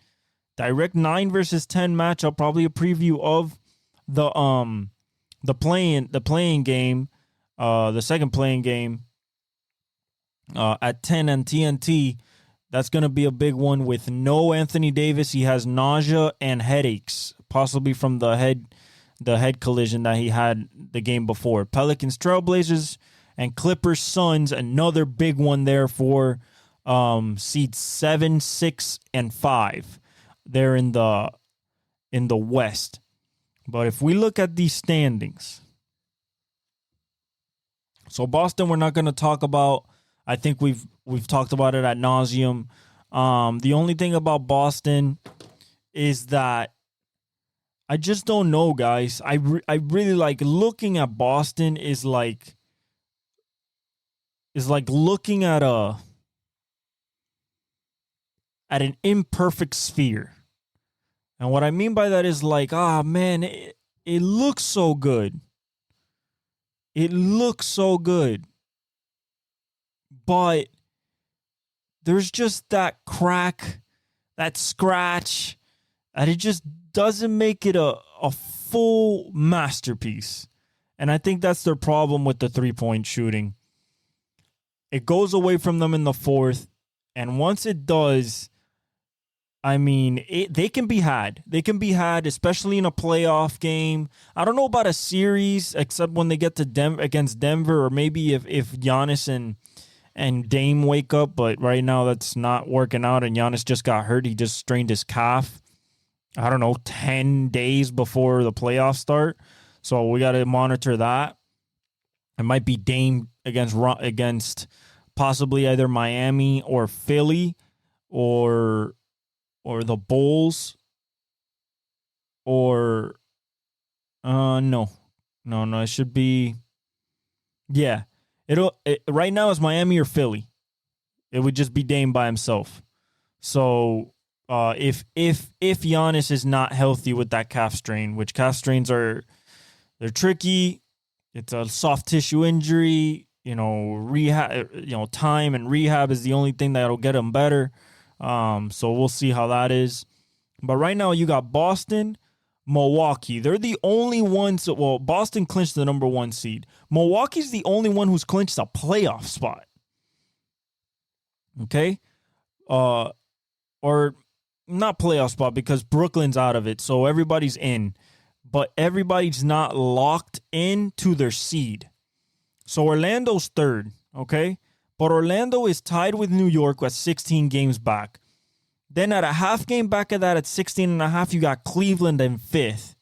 direct 9 versus 10 matchup. Probably a preview of the playing game, the second playing game at 10 on TNT. That's going to be a big one with no Anthony Davis. He has nausea and headaches, possibly from the head collision that he had the game before. Pelicans, Trailblazers, and Clippers, Suns, another big one there for seeds 7, 6, and 5. They're in the West. But if we look at these standings, so Boston we're not going to talk about. I think we've talked about it ad nauseum. The only thing about Boston is that I just don't know, guys. I really like looking at Boston is like looking at an imperfect sphere. And what I mean by that is like, man, it looks so good. It looks so good. But there's just that crack, that scratch, and it just doesn't make it a full masterpiece. And I think that's their problem with the three-point shooting. It goes away from them in the fourth, and once it does, I mean, they can be had. They can be had, especially in a playoff game. I don't know about a series, except when they get to against Denver, or maybe if Giannis and Dame wake up, but right now that's not working out, and Giannis just got hurt. He just strained his calf, 10 days before the playoffs start. So we got to monitor that. It might be Dame against possibly either Miami or Philly or the Bulls or no, it should be, yeah. Right now it's Miami or Philly. It would just be Dame by himself. So if Giannis is not healthy with that calf strain, which calf strains they're tricky. It's a soft tissue injury. Rehab. Time and rehab is the only thing that'll get him better. So we'll see how that is. But right now you got Boston, Milwaukee. They're the only ones. Well, Boston clinched the number 1 seed. Milwaukee's the only one who's clinched a playoff spot. Okay? Or not playoff spot because Brooklyn's out of it, so everybody's in. But everybody's not locked into their seed. So Orlando's third, okay? But Orlando is tied with New York at 16 games back. Then at a half game back of that at 16.5, you got Cleveland in 5th.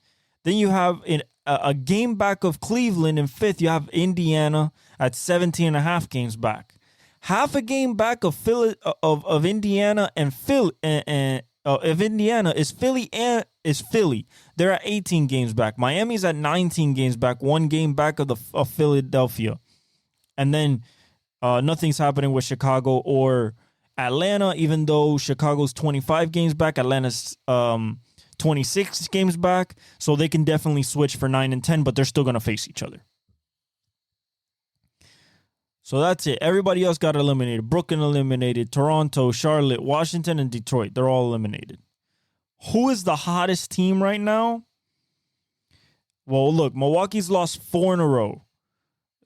Then you have a game back of Cleveland in 5th. You have Indiana at 17.5 games back. Half a game back of Indiana and Philly. If Indiana is Philly is Philly. They're at 18 games back. Miami's at 19 games back. 1 game back of Philadelphia. And then nothing's happening with Chicago or Atlanta, even though Chicago's 25 games back. Atlanta's 26 games back. So they can definitely switch for 9 and 10, but they're still going to face each other. So that's it. Everybody else got eliminated. Brooklyn eliminated. Toronto, Charlotte, Washington, and Detroit. They're all eliminated. Who is the hottest team right now? Well, look, Milwaukee's lost 4 in a row.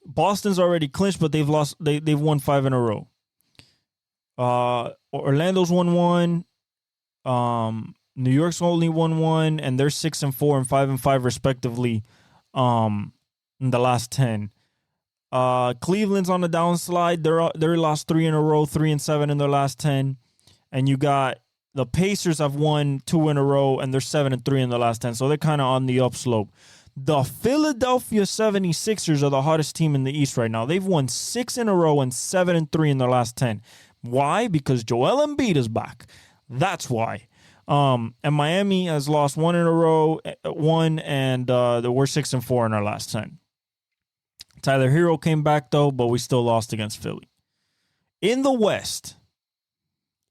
Boston's already clinched, but they've lost. They've won 5 in a row. Orlando's won 1. New York's only won 1, and they're 6-4 and 5-5 respectively. In the last 10. Cleveland's on the downslide. They're lost 3 in a row, 3-7 in their last 10. And you got the Pacers have won 2 in a row, and they're 7-3 in the last 10. So they're kind of on the upslope. The Philadelphia 76ers are the hottest team in the East right now. They've won 6 in a row and 7-3 in their last 10. Why? Because Joel Embiid is back. That's why. And Miami has lost 1 in a row, and we're 6-4 in our last 10. Tyler Hero came back, though, but we still lost against Philly. In the West,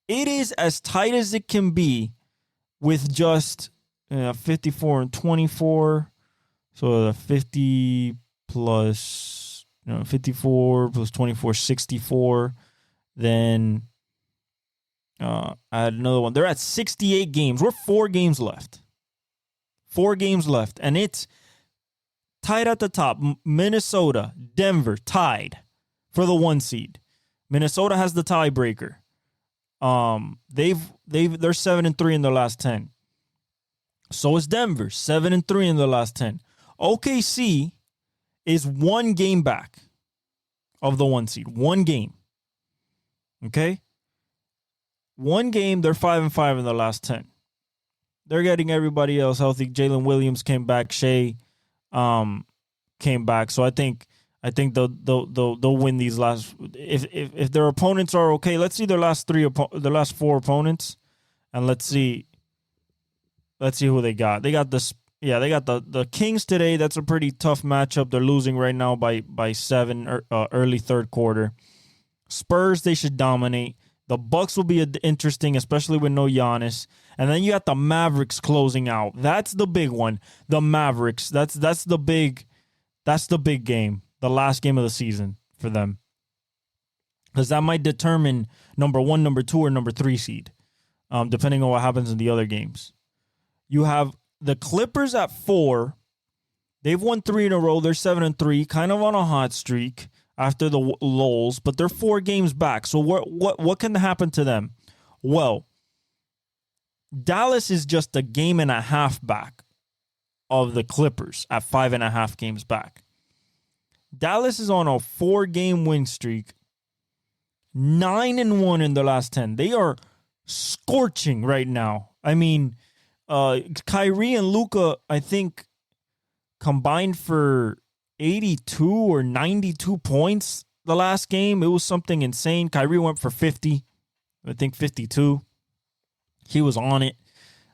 it is as tight as it can be with just 54 and 24. So the 50 plus, 54 plus 24, 64. Then I had another one. They're at 68 games. We're 4 games left. 4 games left. And it's tied at the top. Minnesota, Denver, tied for the 1 seed. Minnesota has the tiebreaker. They're 7-3 in their last 10. So is Denver, 7-3 in their last 10. OKC is 1 game back of the 1 seed. 1 game. Okay? 1 game, they're 5-5 in their last 10. They're getting everybody else healthy. Jalen Williams came back. Shea came back. So I think they'll win these last. If their opponents are okay, let's see their last 4 opponents, and let's see who they got. They got the Kings today. That's a pretty tough matchup. They're losing right now by 7 early third quarter. Spurs, they should dominate. The Bucks will be interesting, especially with no Giannis. And then you got the Mavericks closing out. That's the big one. The Mavericks. That's the big game. The last game of the season for them. Because that might determine number 1, number 2, or number 3 seed. Depending on what happens in the other games. You have the Clippers at 4. They've won 3 in a row. They're 7-3, kind of on a hot streak after the lulls, but they're 4 games back. So what can happen to them? Well, Dallas is just a game and a half back of the Clippers at 5.5 games back. Dallas is on a 4-game win streak, 9-1 in the last 10. They are scorching right now. I mean, Kyrie and Luka, I think, combined for 82 or 92 points the last game. It was something insane. Kyrie went for 50, I think 52. He was on it.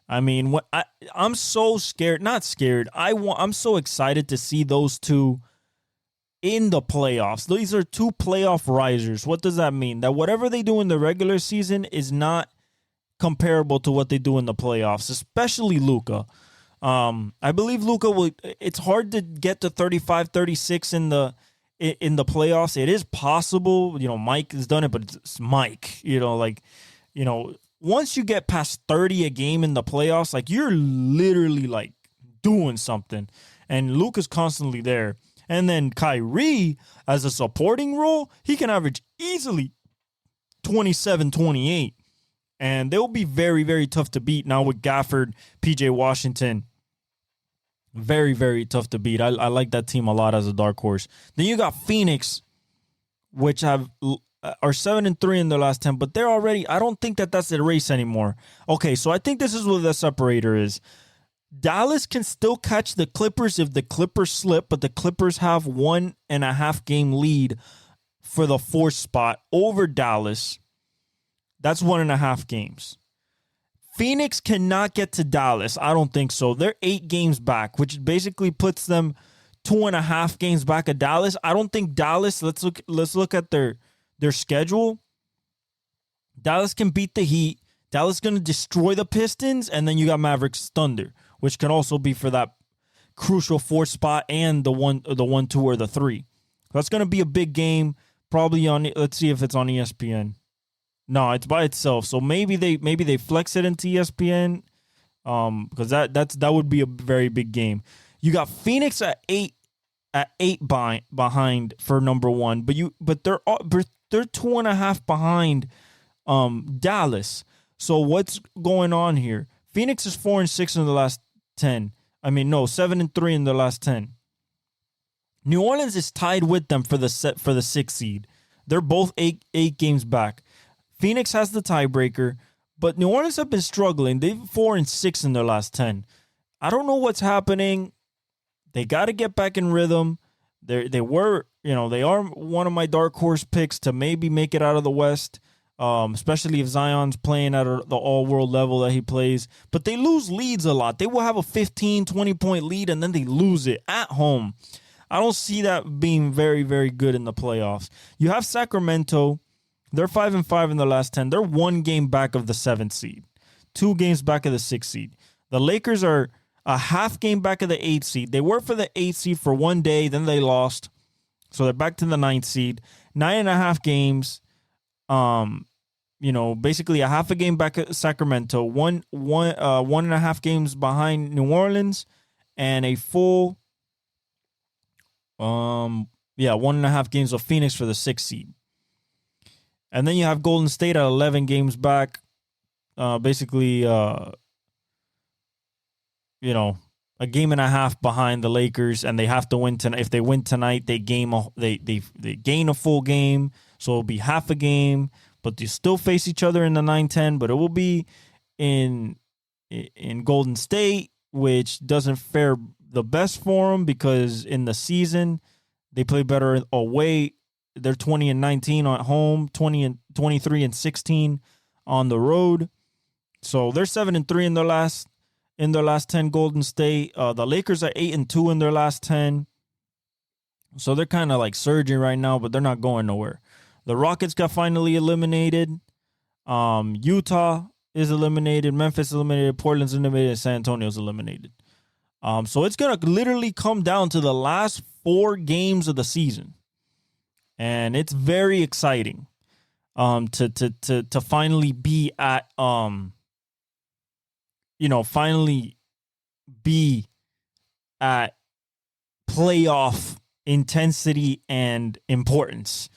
I mean, I'm so scared. Not scared. I'm so excited to see those two in the playoffs. These are 2 playoff risers. What does that mean? That whatever they do in the regular season is not comparable to what they do in the playoffs, especially Luka. I believe Luka will. It's hard to get to 35, 36 in the playoffs. It is possible. Mike has done it, but it's Mike. Once you get past 30 a game in the playoffs, you're literally doing something. And Luka's constantly there. And then Kyrie, as a supporting role, he can average easily 27, 28. And they'll be very, very tough to beat now with Gafford, PJ Washington. Very, very tough to beat. I like that team a lot as a dark horse. Then you got Phoenix, which are 7-3 in their last 10, but they're already. I don't think that's the race anymore. Okay, so I think this is what the separator is. Dallas can still catch the Clippers if the Clippers slip, but the Clippers have 1.5 game lead for the 4th spot over Dallas. That's 1.5 games. Phoenix cannot get to Dallas. I don't think so. They're 8 games back, which basically puts them 2.5 games back of Dallas. I don't think Dallas. Let's look at their schedule. Dallas can beat the Heat. Dallas is going to destroy the Pistons, and then you got Mavericks Thunder, which can also be for that crucial 4th spot and the 1, 2, or the 3. That's going to be a big game. Probably on. Let's see if it's on ESPN. No, it's by itself. So maybe they flex it into ESPN, because that would be a very big game. You got Phoenix at eight behind for number one, but they're 2.5 behind Dallas. So what's going on here? Phoenix is 4-6 in the last 10. 7-3 in the last 10. New Orleans is tied with them for the 6th seed. They're both eight games back. Phoenix has the tiebreaker, but New Orleans have been struggling. They've 4-6 in their last 10. I don't know what's happening. They got to get back in rhythm. They are one of my dark horse picks to maybe make it out of the West, especially if Zion's playing at the all-world level that he plays. But they lose leads a lot. They will have a 15, 20-point lead, and then they lose it at home. I don't see that being very, very good in the playoffs. You have Sacramento. They're 5-5 in the last 10. They're 1 game back of the 7th seed, 2 games back of the 6th seed. The Lakers are a half game back of the 8th seed. They were for the 8th seed for 1 day, then they lost. So they're back to the 9th seed. 9.5 games. Basically a half a game back at Sacramento. 1.5 games behind New Orleans, and a full 1.5 games of Phoenix for the 6th seed. And then you have Golden State at 11 games back. A game and a half behind the Lakers, and they have to win tonight. If they win tonight, they gain a full game, so it'll be half a game. But they still face each other in the 9-10. But it will be in Golden State, which doesn't fare the best for them because in the season they play better away. They're 20-19 at home, 23-16 on the road. So they're 7-3 in their last 10. Golden State. The Lakers are 8-2 in their last 10. So they're kind of like surging right now, but they're not going nowhere. The Rockets got finally eliminated. Utah is eliminated. Memphis is eliminated. Portland's eliminated. San Antonio's eliminated. So it's gonna literally come down to the last 4 games of the season. And it's very exciting to finally be at finally be at playoff intensity and importance.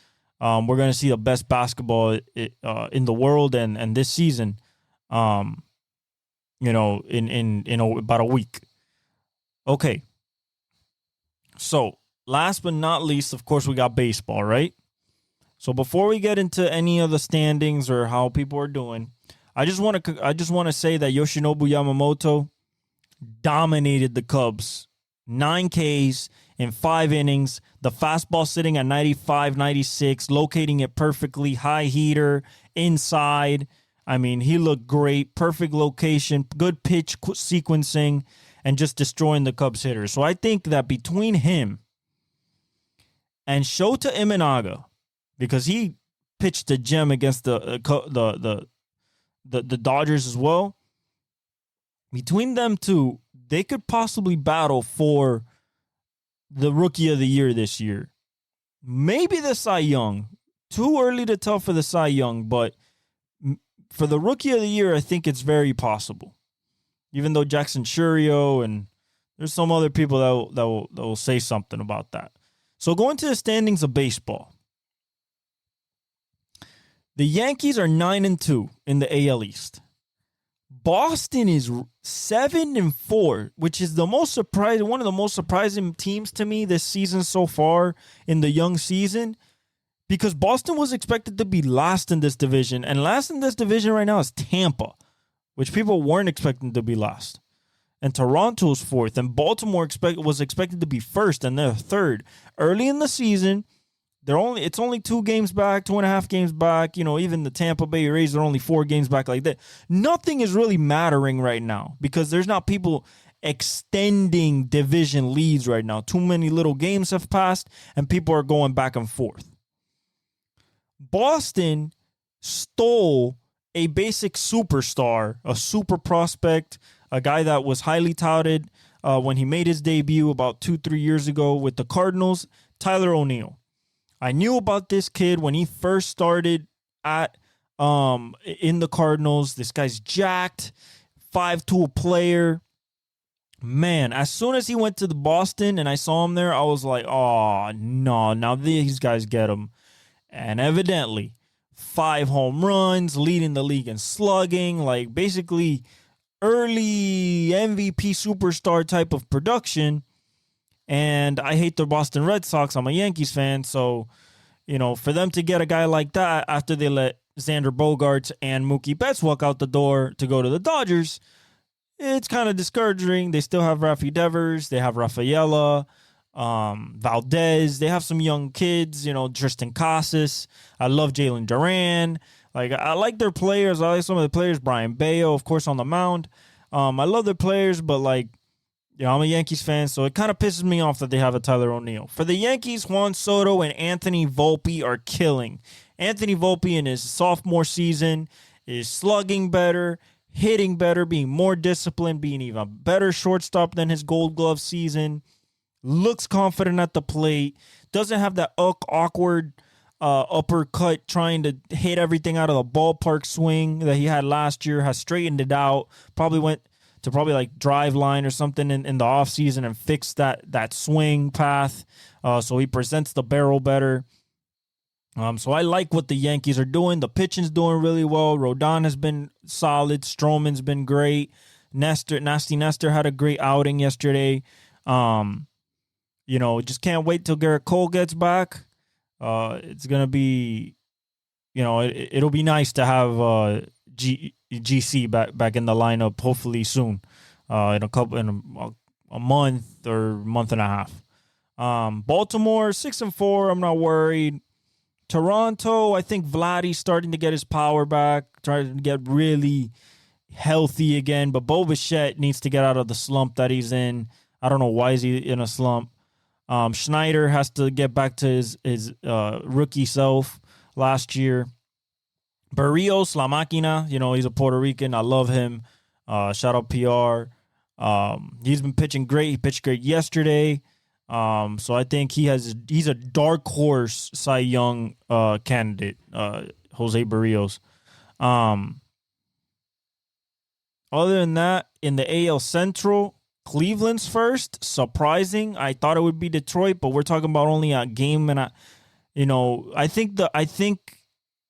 We're going to see the best basketball in the world and this season in about a week. Okay. So, last but not least, of course, we got baseball, right? So before we get into any of the standings or how people are doing, I just want to say that Yoshinobu Yamamoto dominated the Cubs. 9 Ks in 5 innings. The fastball sitting at 95, 96, locating it perfectly. High heater, inside. He looked great. Perfect location, good pitch sequencing, and just destroying the Cubs hitters. So I think that between him and Shota Imanaga, because he pitched a gem against the Dodgers as well, between them two, they could possibly battle for the Rookie of the Year this year. Maybe the Cy Young. Too early to tell for the Cy Young, but for the Rookie of the Year, I think it's very possible. Even though Jackson Churio and there's some other people that will say something about that. So going to the standings of baseball. The Yankees are 9-2 in the AL East. Boston is 7-4, which is one of the most surprising teams to me this season so far in the young season, because Boston was expected to be last in this division, and last in this division right now is Tampa, which people weren't expecting to be last. And Toronto's 4th, and Baltimore was expected to be 1st, and they're 3rd. Early in the season, it's only 2 games back, 2.5 games back. Even the Tampa Bay Rays are only 4 games back like that. Nothing is really mattering right now because there's not people extending division leads right now. Too many little games have passed, and people are going back and forth. Boston stole a basic superstar, a super prospect, a guy that was highly touted when he made his debut about 2-3 years ago with the Cardinals, Tyler O'Neill. I knew about this kid when he first started in the Cardinals. This guy's jacked, 5'2" player, Man, as soon as he went to the Boston and I saw him there, I was like, oh, no, now these guys get him. And evidently, 5 home runs, leading the league in slugging, like basically early MVP superstar type of production. And I hate the Boston Red Sox. I'm a Yankees fan. So, for them to get a guy like that after they let Xander Bogaerts and Mookie Betts walk out the door to go to the Dodgers, it's kind of discouraging. They still have Rafi Devers. They have Rafaela, Valdez. They have some young kids, Tristan Casas. I love Jalen Duran. Like, I like their players. I like some of the players. Brian Bayo, of course, on the mound. I love their players, but, like, I'm a Yankees fan, so it kind of pisses me off that they have a Tyler O'Neill. For the Yankees, Juan Soto and Anthony Volpe are killing. Anthony Volpe in his sophomore season is slugging better, hitting better, being more disciplined, being even better shortstop than his Gold Glove season. Looks confident at the plate. Doesn't have that awkward uppercut trying to hit everything out of the ballpark swing that he had last year. Has straightened it out. Probably went to like drive line or something in the offseason and fix that swing path. So he presents the barrel better. So I like what the Yankees are doing. The pitching's doing really well. Rodon has been solid. Stroman's been great. Nasty Nestor had a great outing yesterday. Just can't wait till Garrett Cole gets back. It's gonna be, it'll be nice to have GC back in the lineup. Hopefully soon, in a month or month and a half. Baltimore 6-4. I'm not worried. Toronto, I think Vladdy's starting to get his power back, trying to get really healthy again. But Bo Bichette needs to get out of the slump that he's in. I don't know why is he in a slump. Schneider has to get back to his rookie self last year. Barrios, La Máquina, he's a Puerto Rican. I love him. Shout out PR. He's been pitching great. He pitched great yesterday. So I think he's a dark horse Cy Young candidate, Jose Barrios. Other than that, in the AL Central, Cleveland's first. Surprising. I thought it would be Detroit, but we're talking about only a game and I think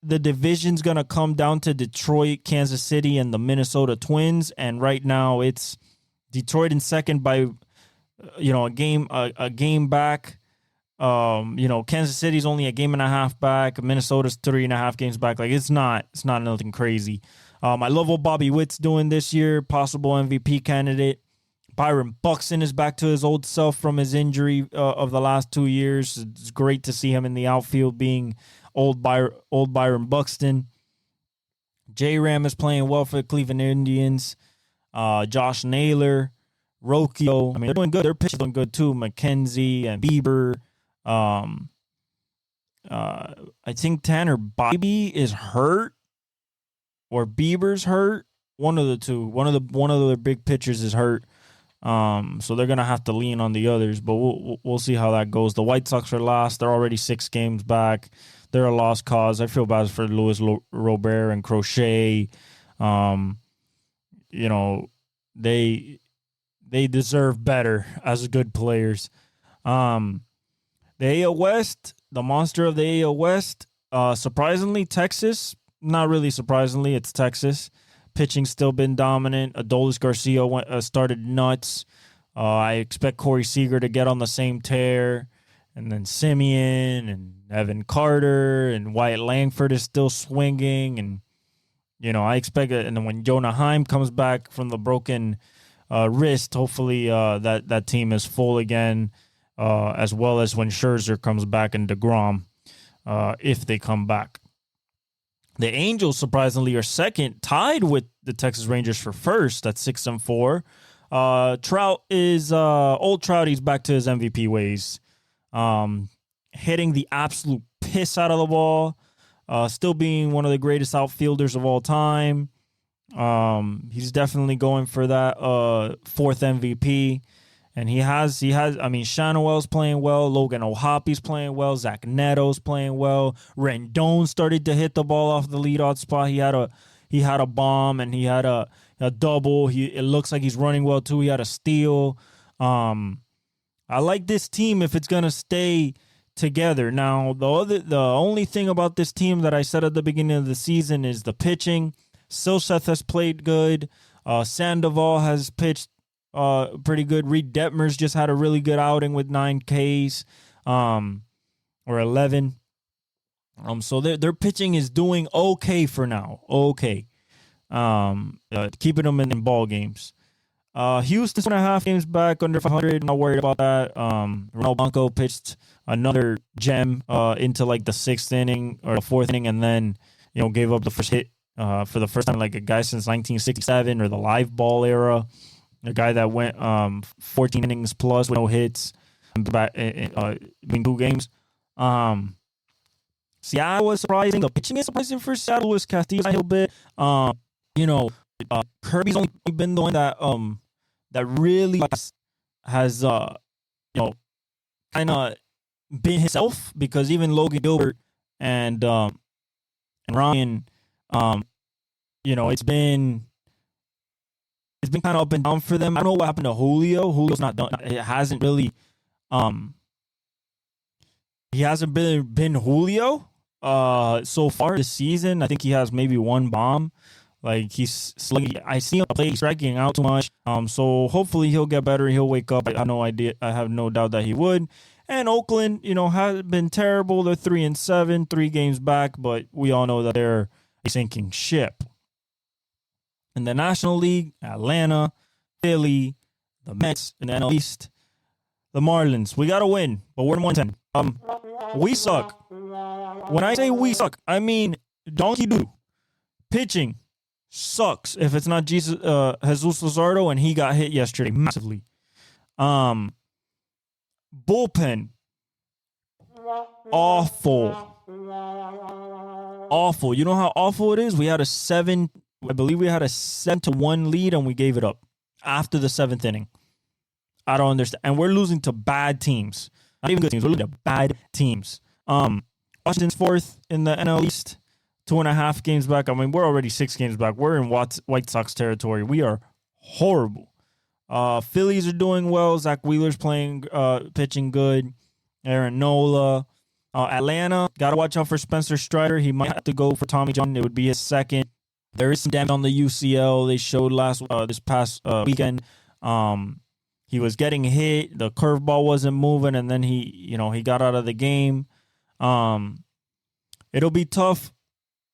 the division's gonna come down to Detroit, Kansas City, and the Minnesota Twins. And right now it's Detroit in second by a game back. Kansas City's only a game and a half back. Minnesota's 3.5 games back. Like it's not nothing crazy. I love what Bobby Witt's doing this year. Possible MVP candidate. Byron Buxton is back to his old self from his injury of the last 2 years. It's great to see him in the outfield being old Byron Buxton. J-Ram is playing well for the Cleveland Indians. Josh Naylor. Rocchio, they're doing good. Their pitchers doing good too. McKenzie and Bieber. I think Tanner Bibee is hurt, or Bieber's hurt. One of the two. One of their big pitchers is hurt. So they're gonna have to lean on the others. But we'll see how that goes. The White Sox are last. They're already 6 games back. They're a lost cause. I feel bad for Luis Robert and Crochet. They deserve better as good players. The AL West, the monster of the AL West, surprisingly, Texas. Not really surprisingly, it's Texas. Pitching's still been dominant. Adolis Garcia started nuts. I expect Corey Seager to get on the same tear. And then Simeon and Evan Carter and Wyatt Langford is still swinging. And, I expect it. And then when Jonah Heim comes back from the broken wrist, hopefully that team is full again, as well as when Scherzer comes back and DeGrom, if they come back. The Angels, surprisingly, are second, tied with the Texas Rangers for first at 6-4. Trout is old Trout. He's back to his MVP ways, hitting the absolute piss out of the ball, still being one of the greatest outfielders of all time. He's definitely going for that 4th MVP, and he has. I mean, Shanoel's playing well. Logan O'Hoppy's playing well. Zach Neto's playing well. Rendon started to hit the ball off the leadoff spot. He had a bomb, and he had a double. It looks like he's running well too. He had a steal. I like this team if it's gonna stay together. Now, the only thing about this team that I said at the beginning of the season is the pitching. Silseth has played good. Sandoval has pitched pretty good. Reed Detmers just had a really good outing with 9 Ks, or 11. So their pitching is doing okay for now. Okay. Keeping them in ball games. Houston's 2.5 games back under 500. Not worried about that. Ronald Blanco pitched another gem into like the 6th inning or the 4th inning, and then gave up the first hit for the first time like a guy since 1967 or the live ball era. A guy that went 14 innings plus with no hits back in 2 games. Seattle was surprising. The pitching is surprising for Seattle. Was Castillo a little bit. Kirby's only been the one that really has kind of been himself, because even Logan Gilbert and Ryan, it's been kind of up and down for them. I don't know what happened to Julio. Julio's not done. It hasn't really he hasn't been Julio so far this season. I think he has maybe 1 bomb. Like I see him play striking out too much. So hopefully he'll get better. He'll wake up. I have no idea. I have no doubt that he would. And Oakland, has been terrible. They're 3-7, 3 games back, but we all know that they're a sinking ship. In the National League, Atlanta, Philly, the Mets, and the NL East, the Marlins. We gotta win, but we're 110. We suck. When I say we suck, I mean donkey doo. Pitching sucks if it's not Jesus Luzardo, and he got hit yesterday massively. Bullpen, awful. You know how awful it is? I believe we had a 7-1 lead, and we gave it up after the 7th inning. I don't understand. And we're losing to bad teams. Not even good teams. We're losing to bad teams. Washington's 4th in the NL East. 2.5 games back. I mean, we're already 6 games back. We're in White Sox territory. We are horrible. Phillies are doing well. Zach Wheeler's pitching good. Aaron Nola. Atlanta, got to watch out for Spencer Strider. He might have to go for Tommy John. It would be his 2nd. There is some damage on the UCL. They showed this past weekend. He was getting hit. The curveball wasn't moving, and then he got out of the game. It'll be tough.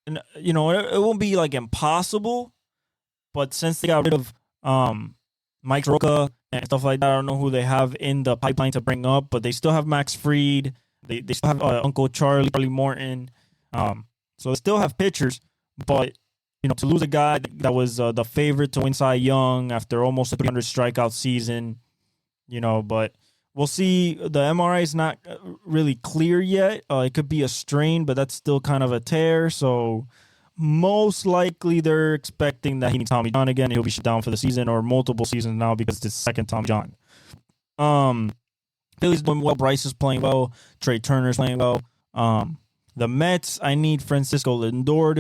It won't be like impossible, but since they got rid of Mike Soroka and stuff like that, I don't know who they have in the pipeline to bring up, but they still have Max Fried. They still have Uncle Charlie Morton. So they still have pitchers, but to lose a guy that was the favorite to win Cy Young after almost a 300 strikeout season, but we'll see. The MRI is not really clear yet. It could be a strain, but that's still kind of a tear. So most likely they're expecting that he needs Tommy John again. He'll be shut down for the season or multiple seasons now because it's his 2nd Tommy John. Philly's doing well. Bryce is playing well. Trey Turner's playing well. The Mets, I need Francisco Lindor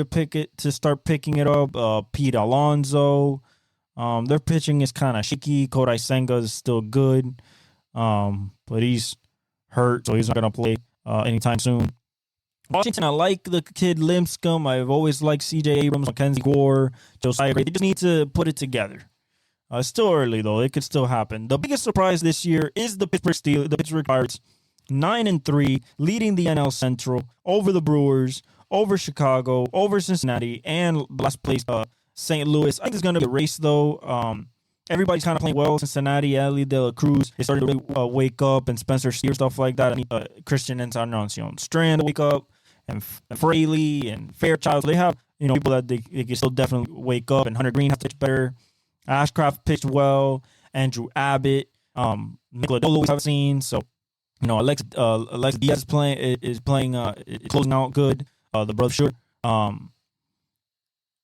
to start picking it up. Pete Alonso. Their pitching is kind of shaky. Kodai Senga is still good. But he's hurt, so he's not going to play anytime soon. Washington, I like the kid Lincecum. I've always liked C.J. Abrams, Mackenzie Gore, Josiah Gray. They just need to put it together. It's still early, though. It could still happen. The biggest surprise this year is the Pittsburgh Pirates, 9-3, leading the NL Central over the Brewers, over Chicago, over Cincinnati, and last place, St. Louis. I think it's going to be a race, though. Everybody's kind of playing well. Cincinnati, Ellie De La Cruz, they started to really wake up, and Spencer Steer, stuff like that. I need Christian Encarnacion Strand to wake up, and Fraley and Fairchild. So they have people that they can still definitely wake up, and Hunter Green has to pitch better. Ashcraft pitched well. Andrew Abbott, Nick Lodolo we haven't seen. So Alex Diaz is playing closing out good. The brother sure.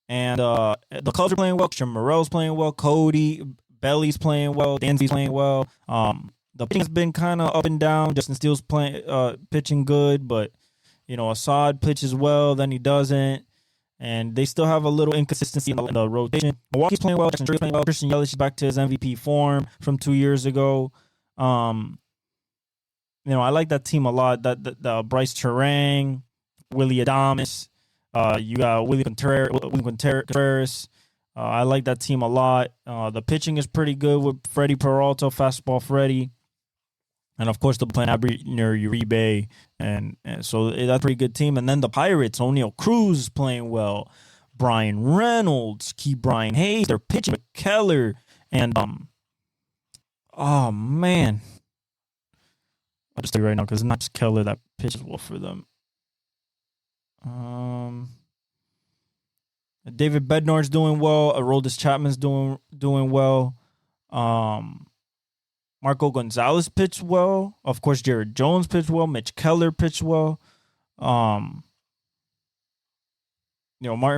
And the Cubs are playing well. Christian Morel's playing well. Cody Belly's playing well. Danzy's playing well. The pitching has been kind of up and down. Justin Steele's pitching good, but Assad pitches well, then he doesn't. and they still have a little inconsistency in the rotation. Milwaukee's playing well. Jackson Drew's playing well. Christian Yelich is back to his MVP form from 2 years ago. I like that team a lot. That Bryce Terang, Willie Adames, you got William Contreras. I like that team a lot. The pitching is pretty good with Freddie Peralta, fastball Freddie. And, of course, they're playing Abner Uribe. And so that's a pretty good team. And then the Pirates, O'Neal Cruz is playing well. Brian Reynolds, Brian Hayes. They're pitching with Keller. And, oh, man. I'll just tell you right now because it's not just Keller that pitches well for them. David Bednar's doing well. Aroldis Chapman's doing well. Marco Gonzalez pitched well. Of course, Jared Jones pitched well. Mitch Keller pitched well. Martin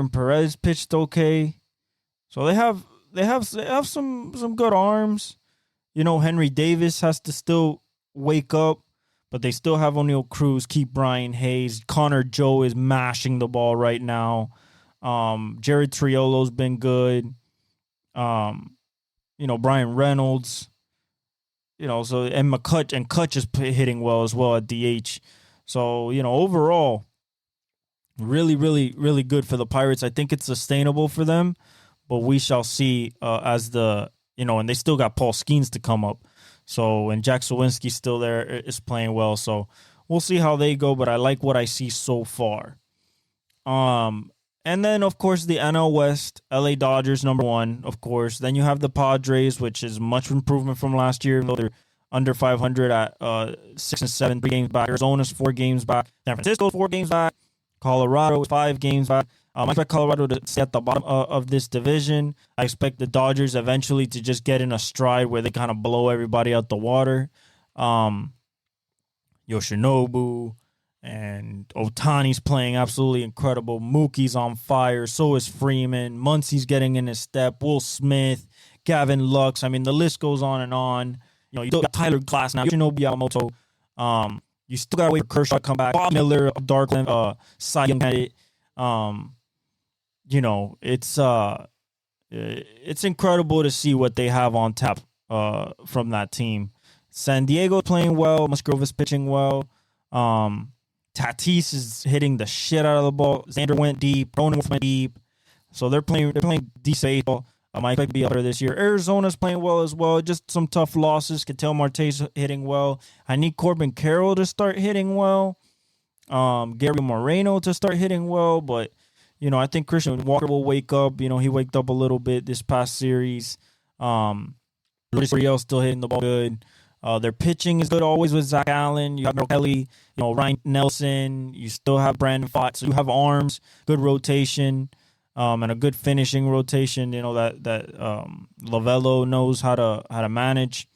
Perez pitched okay. So they have some good arms. Henry Davis has to still wake up, but they still have O'Neal Cruz, Brian Hayes. Connor Joe is mashing the ball right now. Jared Triolo's been good. Brian Reynolds. And Kutch is hitting well as well at DH. So, overall, really, really, really good for the Pirates. I think it's sustainable for them, but we shall see and they still got Paul Skeens to come up. So, and Jack Sawinski's still there, is playing well. So, we'll see how they go, but I like what I see so far. And then, of course, the NL West, LA Dodgers, number 1, of course. Then you have the Padres, which is much improvement from last year. They're under 500 at 6 and 7, 3 games back. Arizona's 4 games back. San Francisco's 4 games back. Colorado is 5 games back. I expect Colorado to stay at the bottom of this division. I expect the Dodgers eventually to just get in a stride where they kind of blow everybody out the water. Yoshinobu and Ohtani's playing absolutely incredible. Mookie's on fire. So is Freeman. Muncy's getting in his step. Will Smith, Gavin Lux. I mean, the list goes on and on. You still got Tyler Glass now. Yoshinobu Yamamoto. You still got to wait for Kershaw to come back. Bob Miller, Darkland, Cy Young Candidate. It's incredible to see what they have on tap from that team. San Diego's playing well. Musgrove's pitching well. Tatis is hitting the shit out of the ball. Xander went deep. Cronenworth went deep. So they're playing decent baseball. I expect to be up there this year. Arizona's playing well as well. Just some tough losses. Ketel Marte's hitting well. I need Corbin Carroll to start hitting well. Gary Moreno to start hitting well. But, I think Christian Walker will wake up. He waked up a little bit this past series. Uriel's still hitting the ball good. Their pitching is good always with Zach Allen. You have Merrill Kelly, Ryan Nelson. You still have Brandon Pfaadt. So you have arms, good rotation, and a good finishing rotation. That Lovello knows how to manage.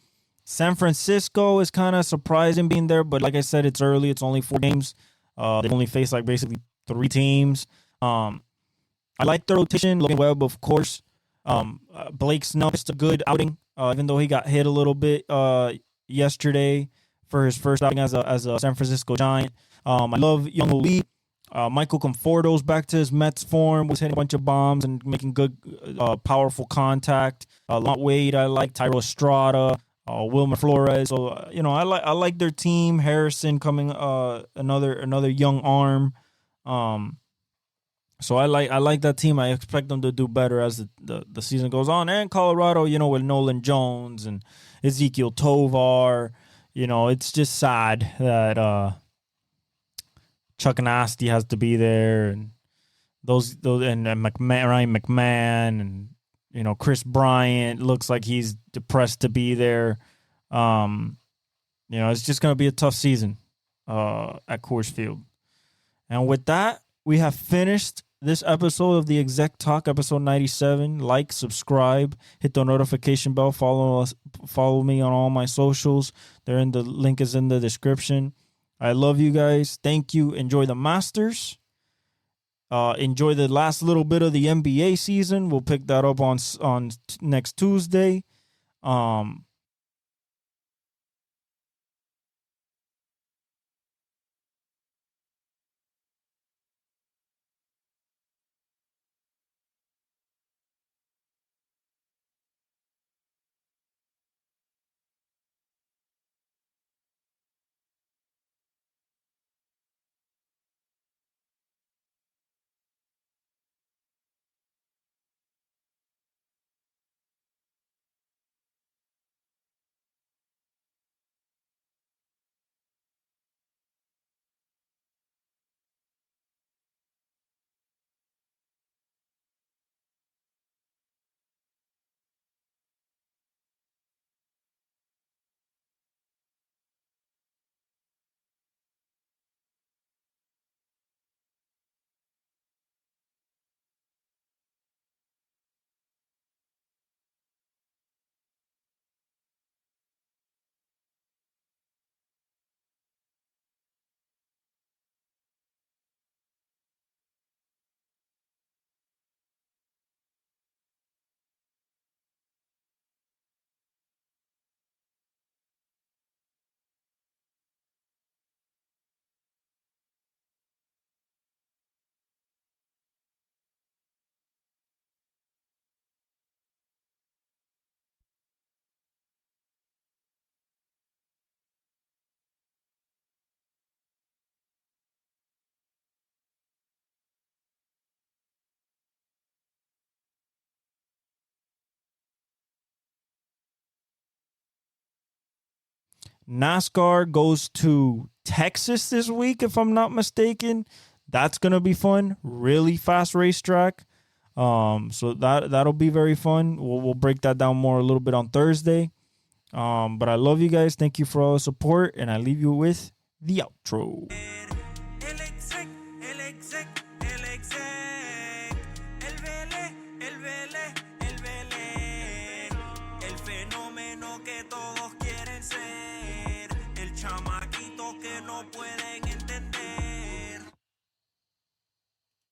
San Francisco is kind of surprising being there, but like I said, it's early. It's only 4 games. They've only faced basically 3 teams. I like the rotation. Logan Webb, of course. Blake Snell is a good outing, even though he got hit a little bit yesterday for his first outing as a San Francisco Giant. I love Young Lee. Michael Conforto's back to his Mets form, was hitting a bunch of bombs and making good, powerful contact. Lont Wade, I like Tyro Estrada, Wilmer Flores. So I like their team. Harrison coming, another young arm. So I like that team. I expect them to do better as the season goes on. And Colorado, with Nolan Jones and Ezekiel Tovar, it's just sad that Chuck Nasty has to be there, and those and Ryan McMahon, and Chris Bryant looks like he's depressed to be there. It's just gonna be a tough season at Coors Field. And with that, we have finished this episode of the Exec Talk, episode 97. Like, subscribe, hit the notification bell, follow me on all my socials. The link is in the description. I love you guys. Thank you. Enjoy the Masters. Enjoy the last little bit of the NBA season. We'll pick that up on next Tuesday. NASCAR goes to Texas this week, if I'm not mistaken. That's gonna be fun. Really fast racetrack. So that'll be very fun. We'll break that down more a little bit on Thursday. But I love you guys. Thank you for all the support, and I leave you with the outro.